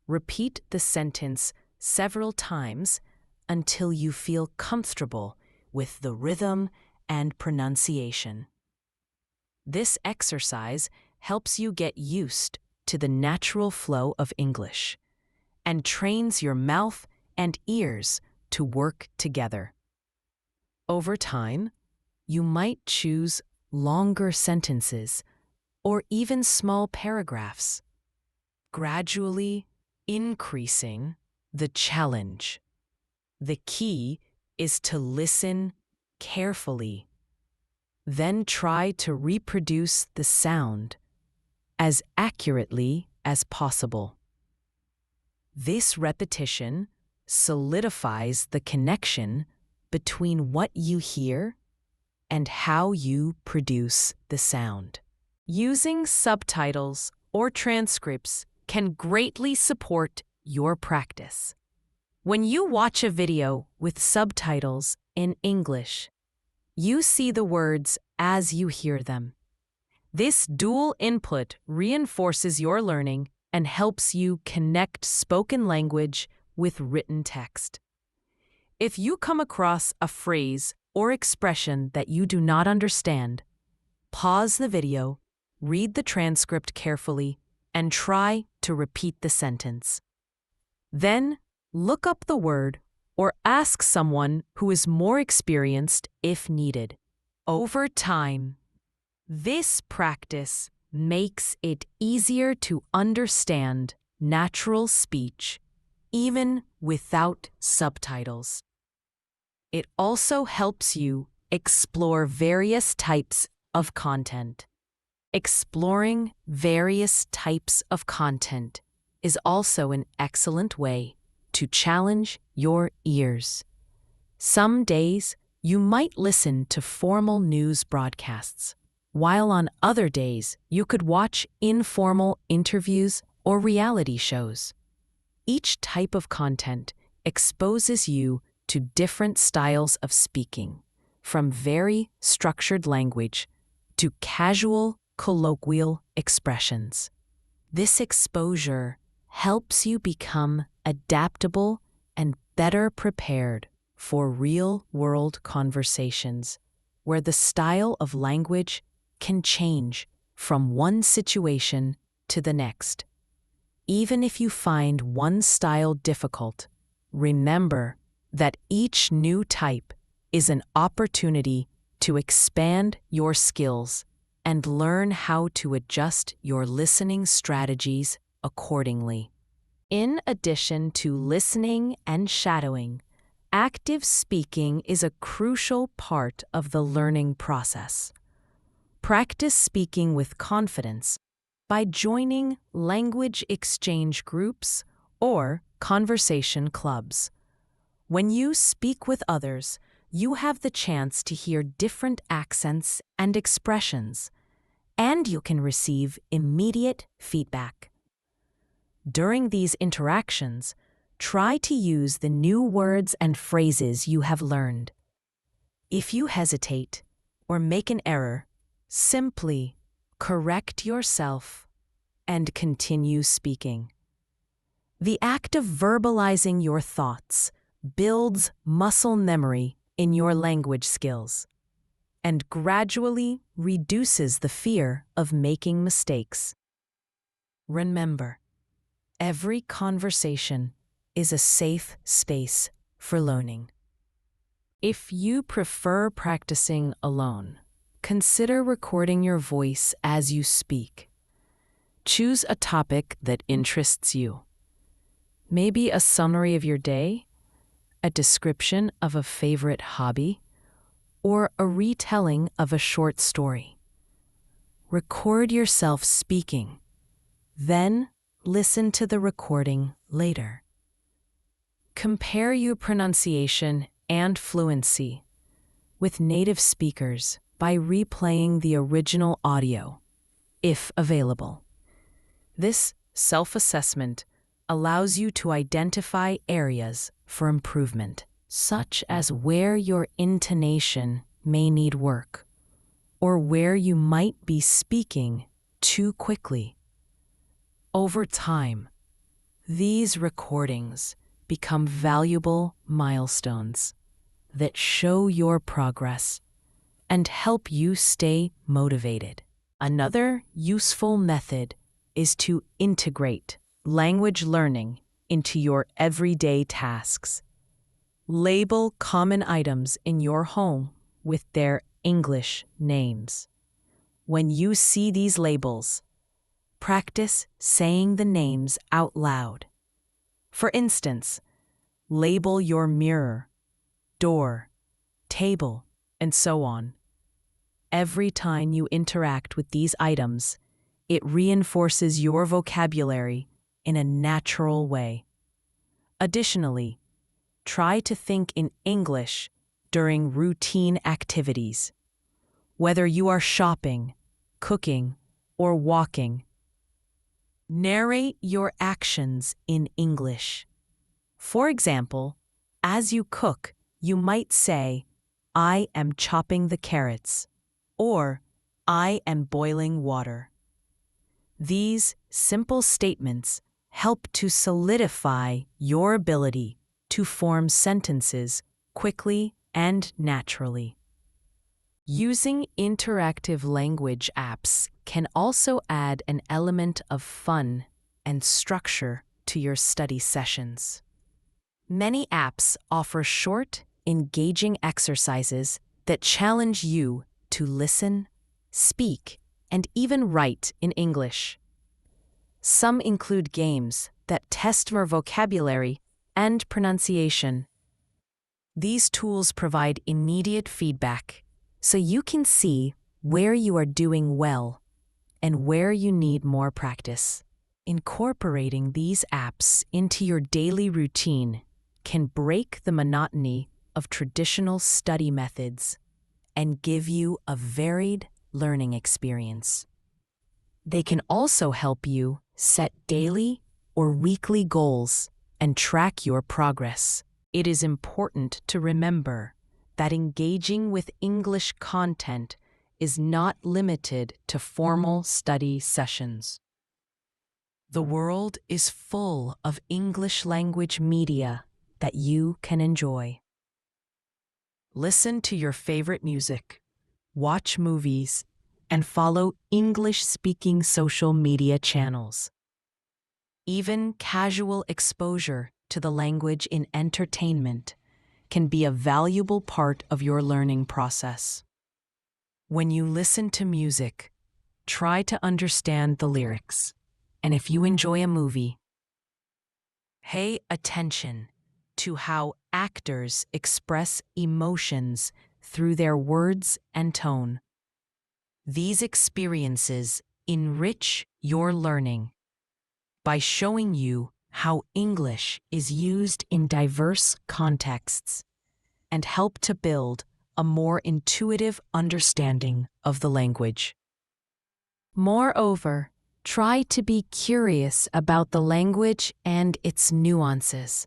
Repeat the sentence several times until you feel comfortable with the rhythm and pronunciation. This exercise helps you get used to the natural flow of English and trains your mouth and ears to work together. Over time, you might choose longer sentences or even small paragraphs, gradually increasing the challenge. The key is to listen carefully, then try to reproduce the sound as accurately as possible. This repetition solidifies the connection between what you hear and how you produce the sound. Using subtitles or transcripts can greatly support your practice. When you watch a video with subtitles in English, you see the words as you hear them. This dual input reinforces your learning and helps you connect spoken language with written text. If you come across a phrase or expression that you do not understand, pause the video, read the transcript carefully, and try to repeat the sentence. Then, look up the word or ask someone who is more experienced if needed. Over time, this practice makes it easier to understand natural speech, even without subtitles. It also helps you explore various types of content. Exploring various types of content is also an excellent way to challenge your ears. Some days, you might listen to formal news broadcasts, while on other days, you could watch informal interviews or reality shows. Each type of content exposes you to different styles of speaking, from very structured language to casual, colloquial expressions. This exposure helps you become adaptable and better prepared for real-world conversations, where the style of language can change from one situation to the next. Even if you find one style difficult, remember that each new type is an opportunity to expand your skills and learn how to adjust your listening strategies accordingly. In addition to listening and shadowing, active speaking is a crucial part of the learning process. Practice speaking with confidence by joining language exchange groups or conversation clubs. When you speak with others, you have the chance to hear different accents and expressions, and you can receive immediate feedback. During these interactions, try to use the new words and phrases you have learned. If you hesitate or make an error, simply correct yourself and continue speaking. The act of verbalizing your thoughts builds muscle memory in your language skills and gradually reduces the fear of making mistakes. Remember, every conversation is a safe space for learning. If you prefer practicing alone, consider recording your voice as you speak. Choose a topic that interests you. Maybe a summary of your day, a description of a favorite hobby, or a retelling of a short story. Record yourself speaking, then listen to the recording later. Compare your pronunciation and fluency with native speakers by replaying the original audio, if available. This self-assessment allows you to identify areas for improvement, such as where your intonation may need work, or where you might be speaking too quickly. Over time, these recordings become valuable milestones that show your progress and help you stay motivated. Another useful method is to integrate language learning into your everyday tasks. Label common items in your home with their English names. When you see these labels, practice saying the names out loud. For instance, label your mirror, door, table, and so on. Every time you interact with these items, it reinforces your vocabulary in a natural way. Additionally, try to think in English during routine activities. Whether you are shopping, cooking, or walking, narrate your actions in English. For example, as you cook, you might say, "I am chopping the carrots," or "I am boiling water." These simple statements help to solidify your ability to form sentences quickly and naturally. Using interactive language apps can also add an element of fun and structure to your study sessions. Many apps offer short, engaging exercises that challenge you to listen, speak, and even write in English. Some include games that test your vocabulary and pronunciation. These tools provide immediate feedback, so you can see where you are doing well and where you need more practice. Incorporating these apps into your daily routine can break the monotony of traditional study methods and give you a varied learning experience. They can also help you set daily or weekly goals and track your progress. It is important to remember that engaging with English content is not limited to formal study sessions. The world is full of English language media that you can enjoy. Listen to your favorite music, watch movies, and follow English-speaking social media channels. Even casual exposure to the language in entertainment can be a valuable part of your learning process. When you listen to music, try to understand the lyrics, and if you enjoy a movie, pay attention to how actors express emotions through their words and tone. These experiences enrich your learning by showing you how English is used in diverse contexts and help to build a more intuitive understanding of the language. Moreover, try to be curious about the language and its nuances.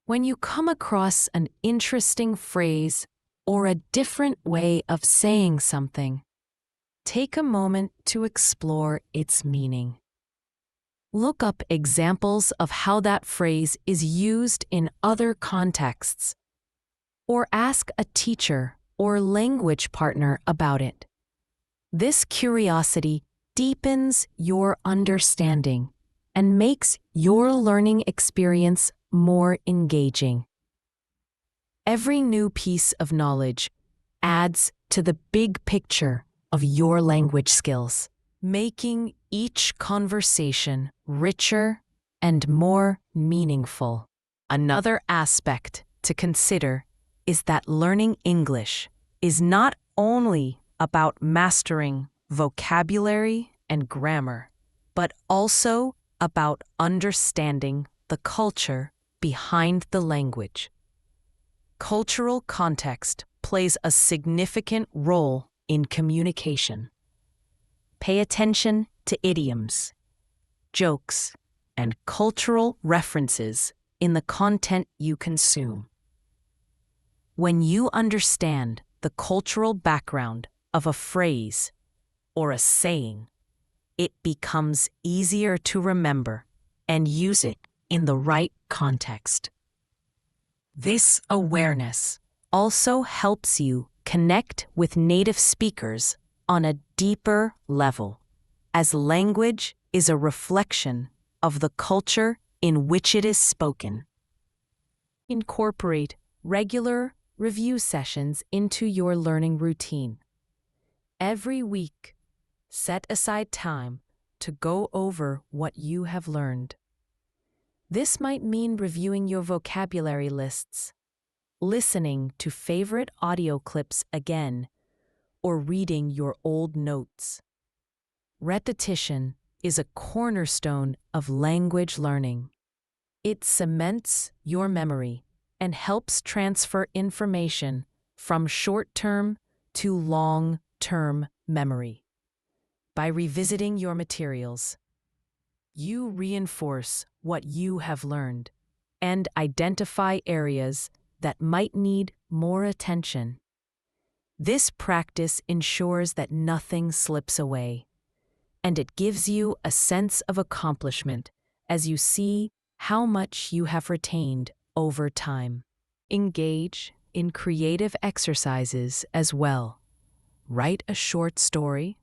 When you come across an interesting phrase or a different way of saying something, take a moment to explore its meaning. Look up examples of how that phrase is used in other contexts, or ask a teacher or language partner about it. This curiosity deepens your understanding and makes your learning experience more engaging. Every new piece of knowledge adds to the big picture of your language skills, making each conversation richer and more meaningful. Another aspect to consider is that learning English is not only about mastering vocabulary and grammar, but also about understanding the culture behind the language. Cultural context plays a significant role in communication. Pay attention to idioms, jokes, and cultural references in the content you consume. When you understand the cultural background of a phrase or a saying, it becomes easier to remember and use it in the right context. This awareness also helps you connect with native speakers on a deeper level, as language is a reflection of the culture in which it is spoken. Incorporate regular review sessions into your learning routine. Every week, set aside time to go over what you have learned. This might mean reviewing your vocabulary lists, listening to favorite audio clips again, or reading your old notes. Repetition is a cornerstone of language learning. It cements your memory and helps transfer information from short-term to long-term memory. By revisiting your materials, you reinforce what you have learned and identify areas that might need more attention. This practice ensures that nothing slips away, and it gives you a sense of accomplishment as you see how much you have retained over time. Engage in creative exercises as well. Write a short story,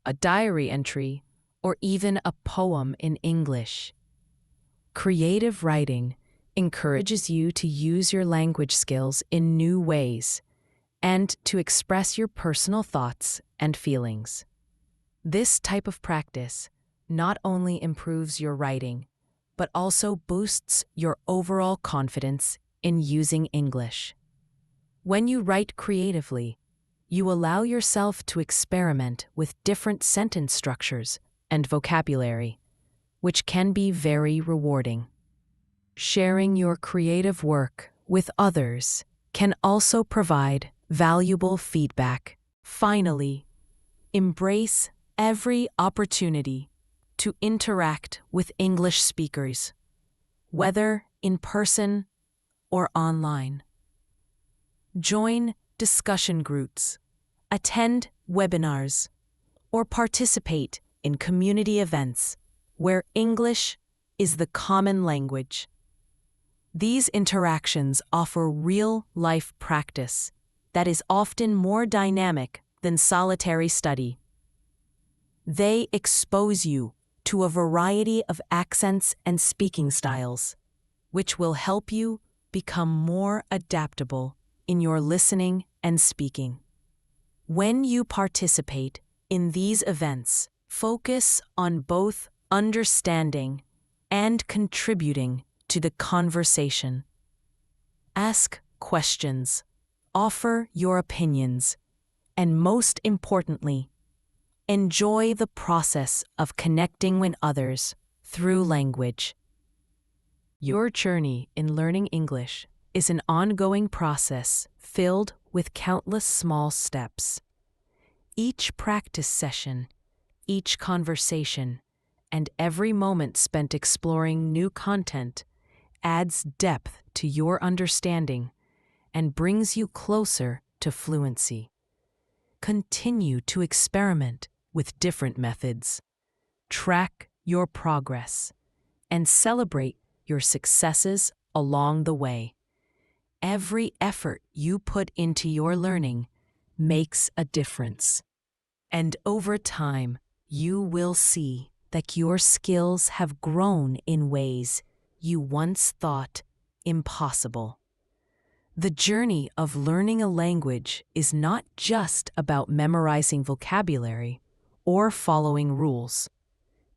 a diary entry, or even a poem in English. Creative writing encourages you to use your language skills in new ways and to express your personal thoughts and feelings. This type of practice not only improves your writing, but also boosts your overall confidence in using English. When you write creatively, you allow yourself to experiment with different sentence structures and vocabulary, which can be very rewarding. Sharing your creative work with others can also provide valuable feedback. Finally, embrace every opportunity to interact with English speakers, whether in person or online. Join discussion groups, attend webinars, or participate in community events where English is the common language. These interactions offer real-life practice that is often more dynamic than solitary study. They expose you to a variety of accents and speaking styles, which will help you become more adaptable in your listening and speaking. When you participate in these events, focus on both understanding and contributing to the conversation. Ask questions, offer your opinions, and most importantly, enjoy the process of connecting with others through language. Your journey in learning English is an ongoing process filled with countless small steps. Each practice session, each conversation, and every moment spent exploring new content adds depth to your understanding and brings you closer to fluency. Continue to experiment with different methods, track your progress, and celebrate your successes along the way. Every effort you put into your learning makes a difference. And over time, you will see that your skills have grown in ways you once thought impossible. The journey of learning a language is not just about memorizing vocabulary or following rules.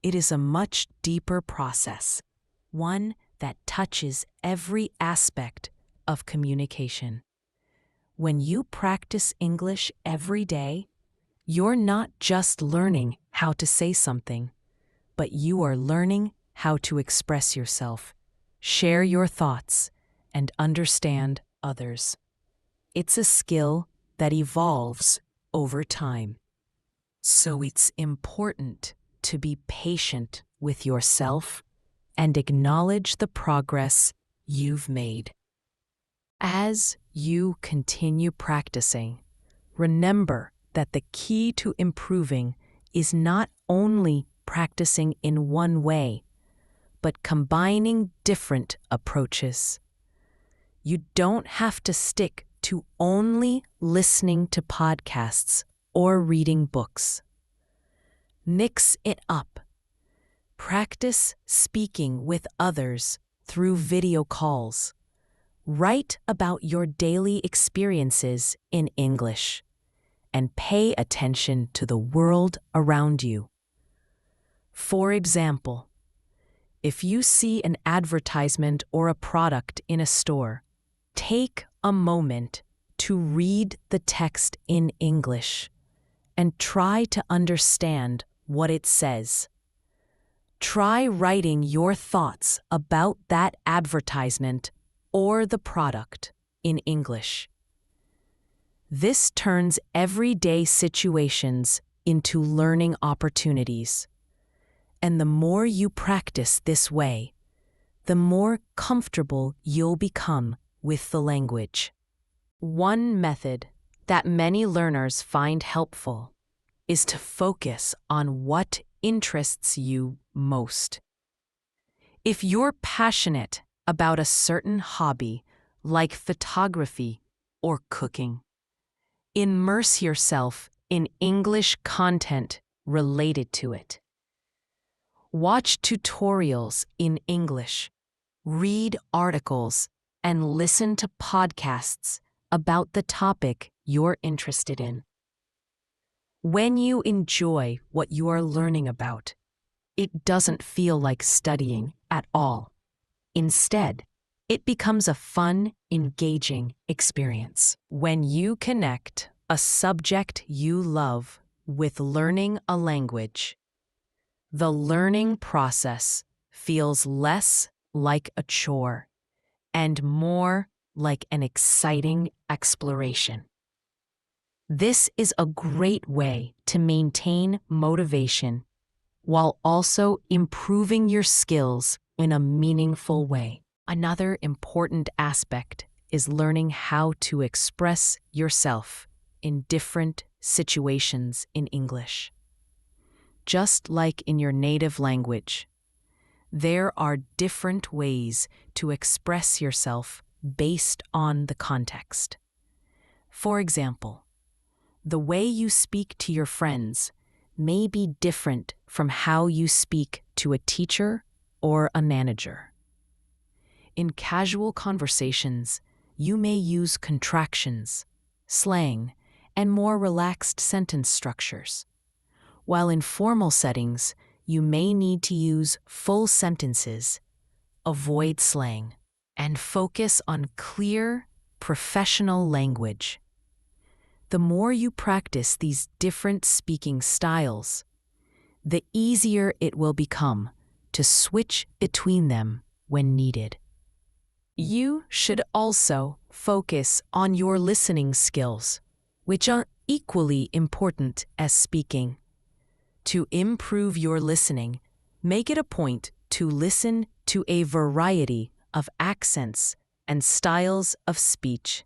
It is a much deeper process, one that touches every aspect of communication. When you practice English every day, you're not just learning how to say something, but you are learning how to express yourself, share your thoughts, and understand others. It's a skill that evolves over time. So it's important to be patient with yourself and acknowledge the progress you've made. As you continue practicing, remember that the key to improving is not only practicing in one way, but combining different approaches. You don't have to stick to only listening to podcasts or reading books. Mix it up. Practice speaking with others through video calls. Write about your daily experiences in English and pay attention to the world around you. For example, if you see an advertisement or a product in a store, take a moment to read the text in English and try to understand what it says. Try writing your thoughts about that advertisement or the product in English. This turns everyday situations into learning opportunities. And the more you practice this way, the more comfortable you'll become with the language. One method that many learners find helpful is to focus on what interests you most. If you're passionate about a certain hobby, like photography or cooking, immerse yourself in English content related to it. Watch tutorials in English, read articles, and listen to podcasts about the topic you're interested in. When you enjoy what you are learning about, it doesn't feel like studying at all. Instead, it becomes a fun, engaging experience. When you connect a subject you love with learning a language, the learning process feels less like a chore and more like an exciting exploration. This is a great way to maintain motivation while also improving your skills in a meaningful way. Another important aspect is learning how to express yourself in different situations in English. Just like in your native language, there are different ways to express yourself based on the context. For example, the way you speak to your friends may be different from how you speak to a teacher or a manager. In casual conversations, you may use contractions, slang, and more relaxed sentence structures, while in formal settings, you may need to use full sentences, avoid slang, and focus on clear, professional language. The more you practice these different speaking styles, the easier it will become to switch between them when needed. You should also focus on your listening skills, which are equally important as speaking. To improve your listening, make it a point to listen to a variety of accents and styles of speech.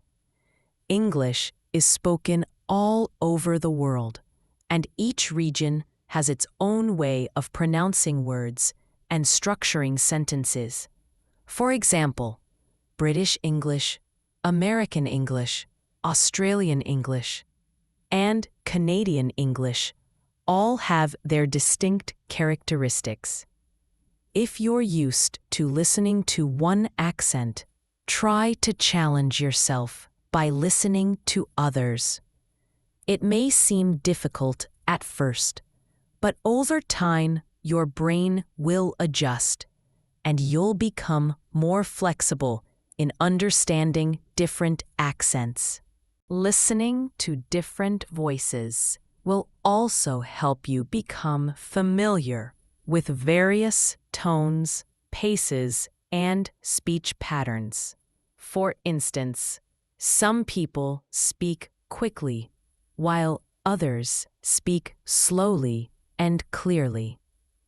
English is spoken all over the world, and each region has its own way of pronouncing words and structuring sentences. For example, British English, American English, Australian English, and Canadian English all have their distinct characteristics. If you're used to listening to one accent, try to challenge yourself by listening to others. It may seem difficult at first, but over time, your brain will adjust, and you'll become more flexible in understanding different accents. Listening to different voices will also help you become familiar with various tones, paces, and speech patterns. For instance, Some people speak quickly, while others speak slowly and clearly.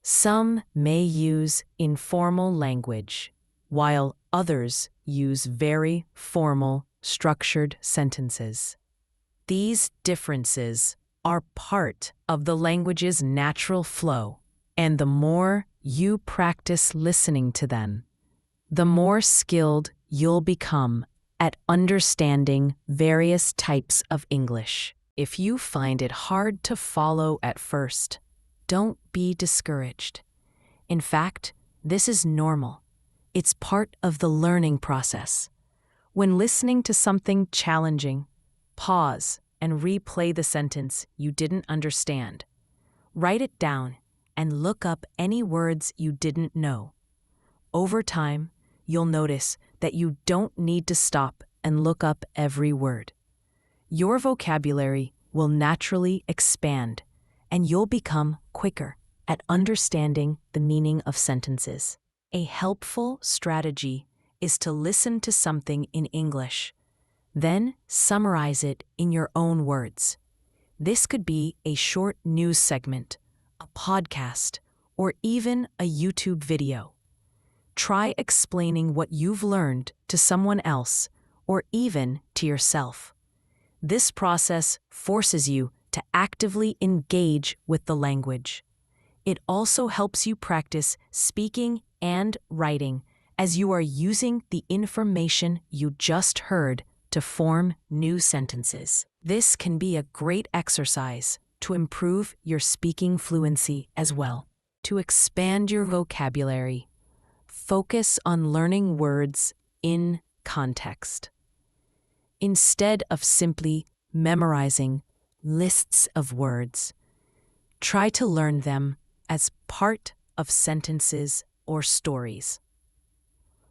Some may use informal language, while others use very formal, structured sentences. These differences are part of the language's natural flow, and the more you practice listening to them, the more skilled you'll become at understanding various types of English. If you find it hard to follow at first, don't be discouraged. In fact, this is normal. It's part of the learning process. When listening to something challenging, pause and replay the sentence you didn't understand. Write it down and look up any words you didn't know. Over time, you'll notice that you don't need to stop and look up every word. Your vocabulary will naturally expand, and you'll become quicker at understanding the meaning of sentences. A helpful strategy is to listen to something in English, then summarize it in your own words. This could be a short news segment, a podcast, or even a YouTube video. Try explaining what you've learned to someone else or even to yourself. This process forces you to actively engage with the language. It also helps you practice speaking and writing as you are using the information you just heard to form new sentences. This can be a great exercise to improve your speaking fluency as well. To expand your vocabulary, focus on learning words in context. Instead of simply memorizing lists of words, try to learn them as part of sentences or stories.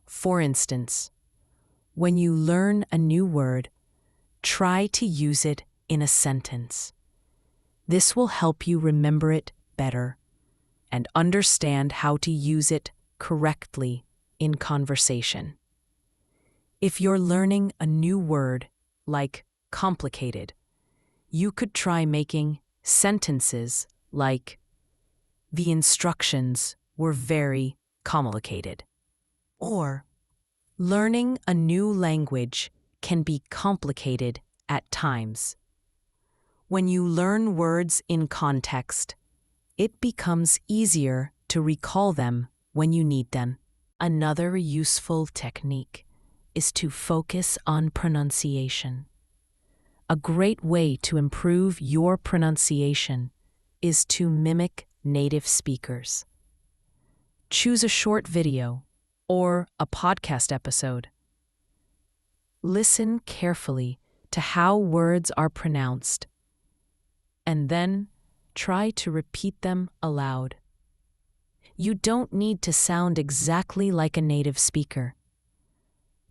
For instance, when you learn a new word, try to use it in a sentence. This will help you remember it better and understand how to use it correctly in conversation. If you're learning a new word, like complicated, you could try making sentences like, "The instructions were very complicated." Or, "Learning a new language can be complicated at times." When you learn words in context, it becomes easier to recall them when you need them. Another useful technique is to focus on pronunciation. A great way to improve your pronunciation is to mimic native speakers. Choose a short video or a podcast episode. Listen carefully to how words are pronounced, and then try to repeat them aloud. You don't need to sound exactly like a native speaker,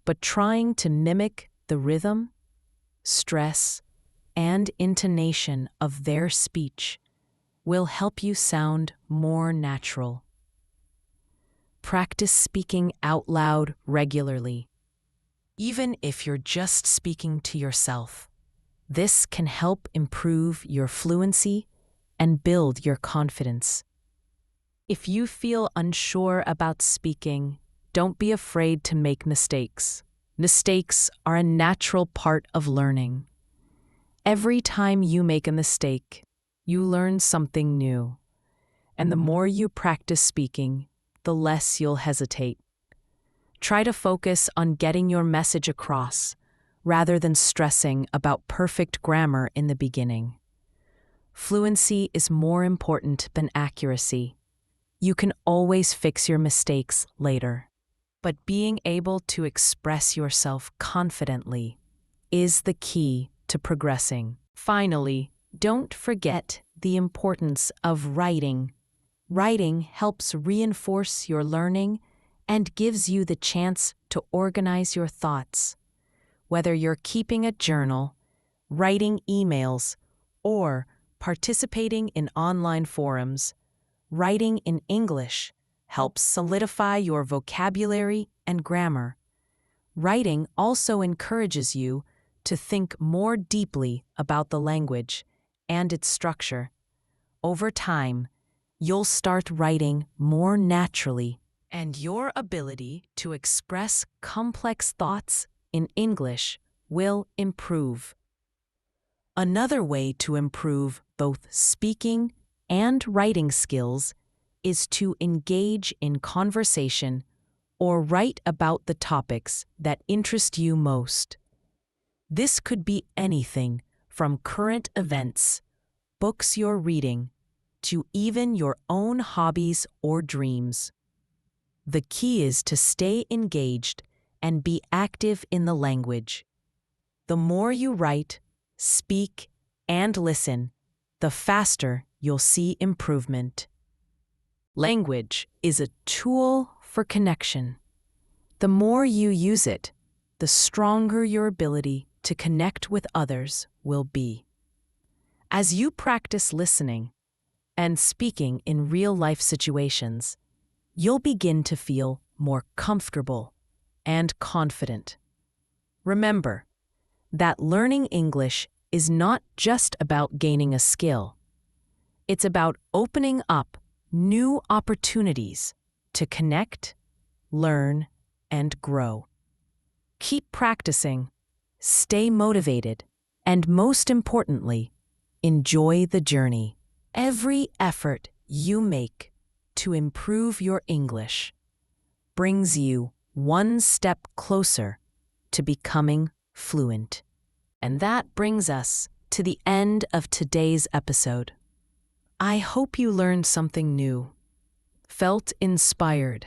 but trying to mimic the rhythm, stress, and intonation of their speech will help you sound more natural. Practice speaking out loud regularly, even if you're just speaking to yourself. This can help improve your fluency and build your confidence. If you feel unsure about speaking, don't be afraid to make mistakes. Mistakes are a natural part of learning. Every time you make a mistake, you learn something new. And the more you practice speaking, the less you'll hesitate. Try to focus on getting your message across, rather than stressing about perfect grammar in the beginning. Fluency is more important than accuracy. You can always fix your mistakes later. But being able to express yourself confidently is the key to progressing. Finally, don't forget the importance of writing. Writing helps reinforce your learning and gives you the chance to organize your thoughts. Whether you're keeping a journal, writing emails, or participating in online forums, writing in English helps solidify your vocabulary and grammar. Writing also encourages you to think more deeply about the language and its structure. Over time, you'll start writing more naturally, and your ability to express complex thoughts in English will improve. Another way to improve both speaking and writing skills is to engage in conversation or write about the topics that interest you most. This could be anything from current events, books you're reading, to even your own hobbies or dreams. The key is to stay engaged and be active in the language. The more you write, speak, and listen, the faster you'll see improvement. Language is a tool for connection. The more you use it, the stronger your ability to connect with others will be. As you practice listening and speaking in real-life situations, you'll begin to feel more comfortable and confident. Remember that learning English is not just about gaining a skill. It's about opening up new opportunities to connect, learn, and grow. Keep practicing, stay motivated, and most importantly, enjoy the journey. Every effort you make to improve your English brings you one step closer to becoming fluent. And that brings us to the end of today's episode. I hope you learned something new, felt inspired,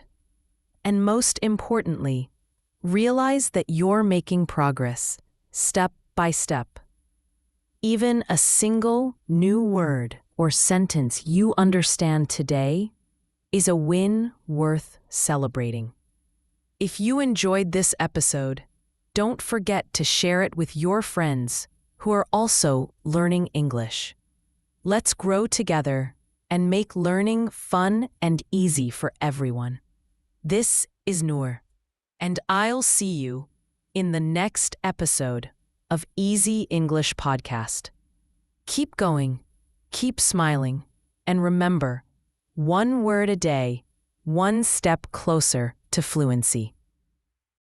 and most importantly, realize that you're making progress step by step. Even a single new word or sentence you understand today is a win worth celebrating. If you enjoyed this episode, don't forget to share it with your friends who are also learning English. Let's grow together and make learning fun and easy for everyone. This is Noor, and I'll see you in the next episode of Easy English Podcast. Keep going, keep smiling, and remember, one word a day, one step closer to fluency.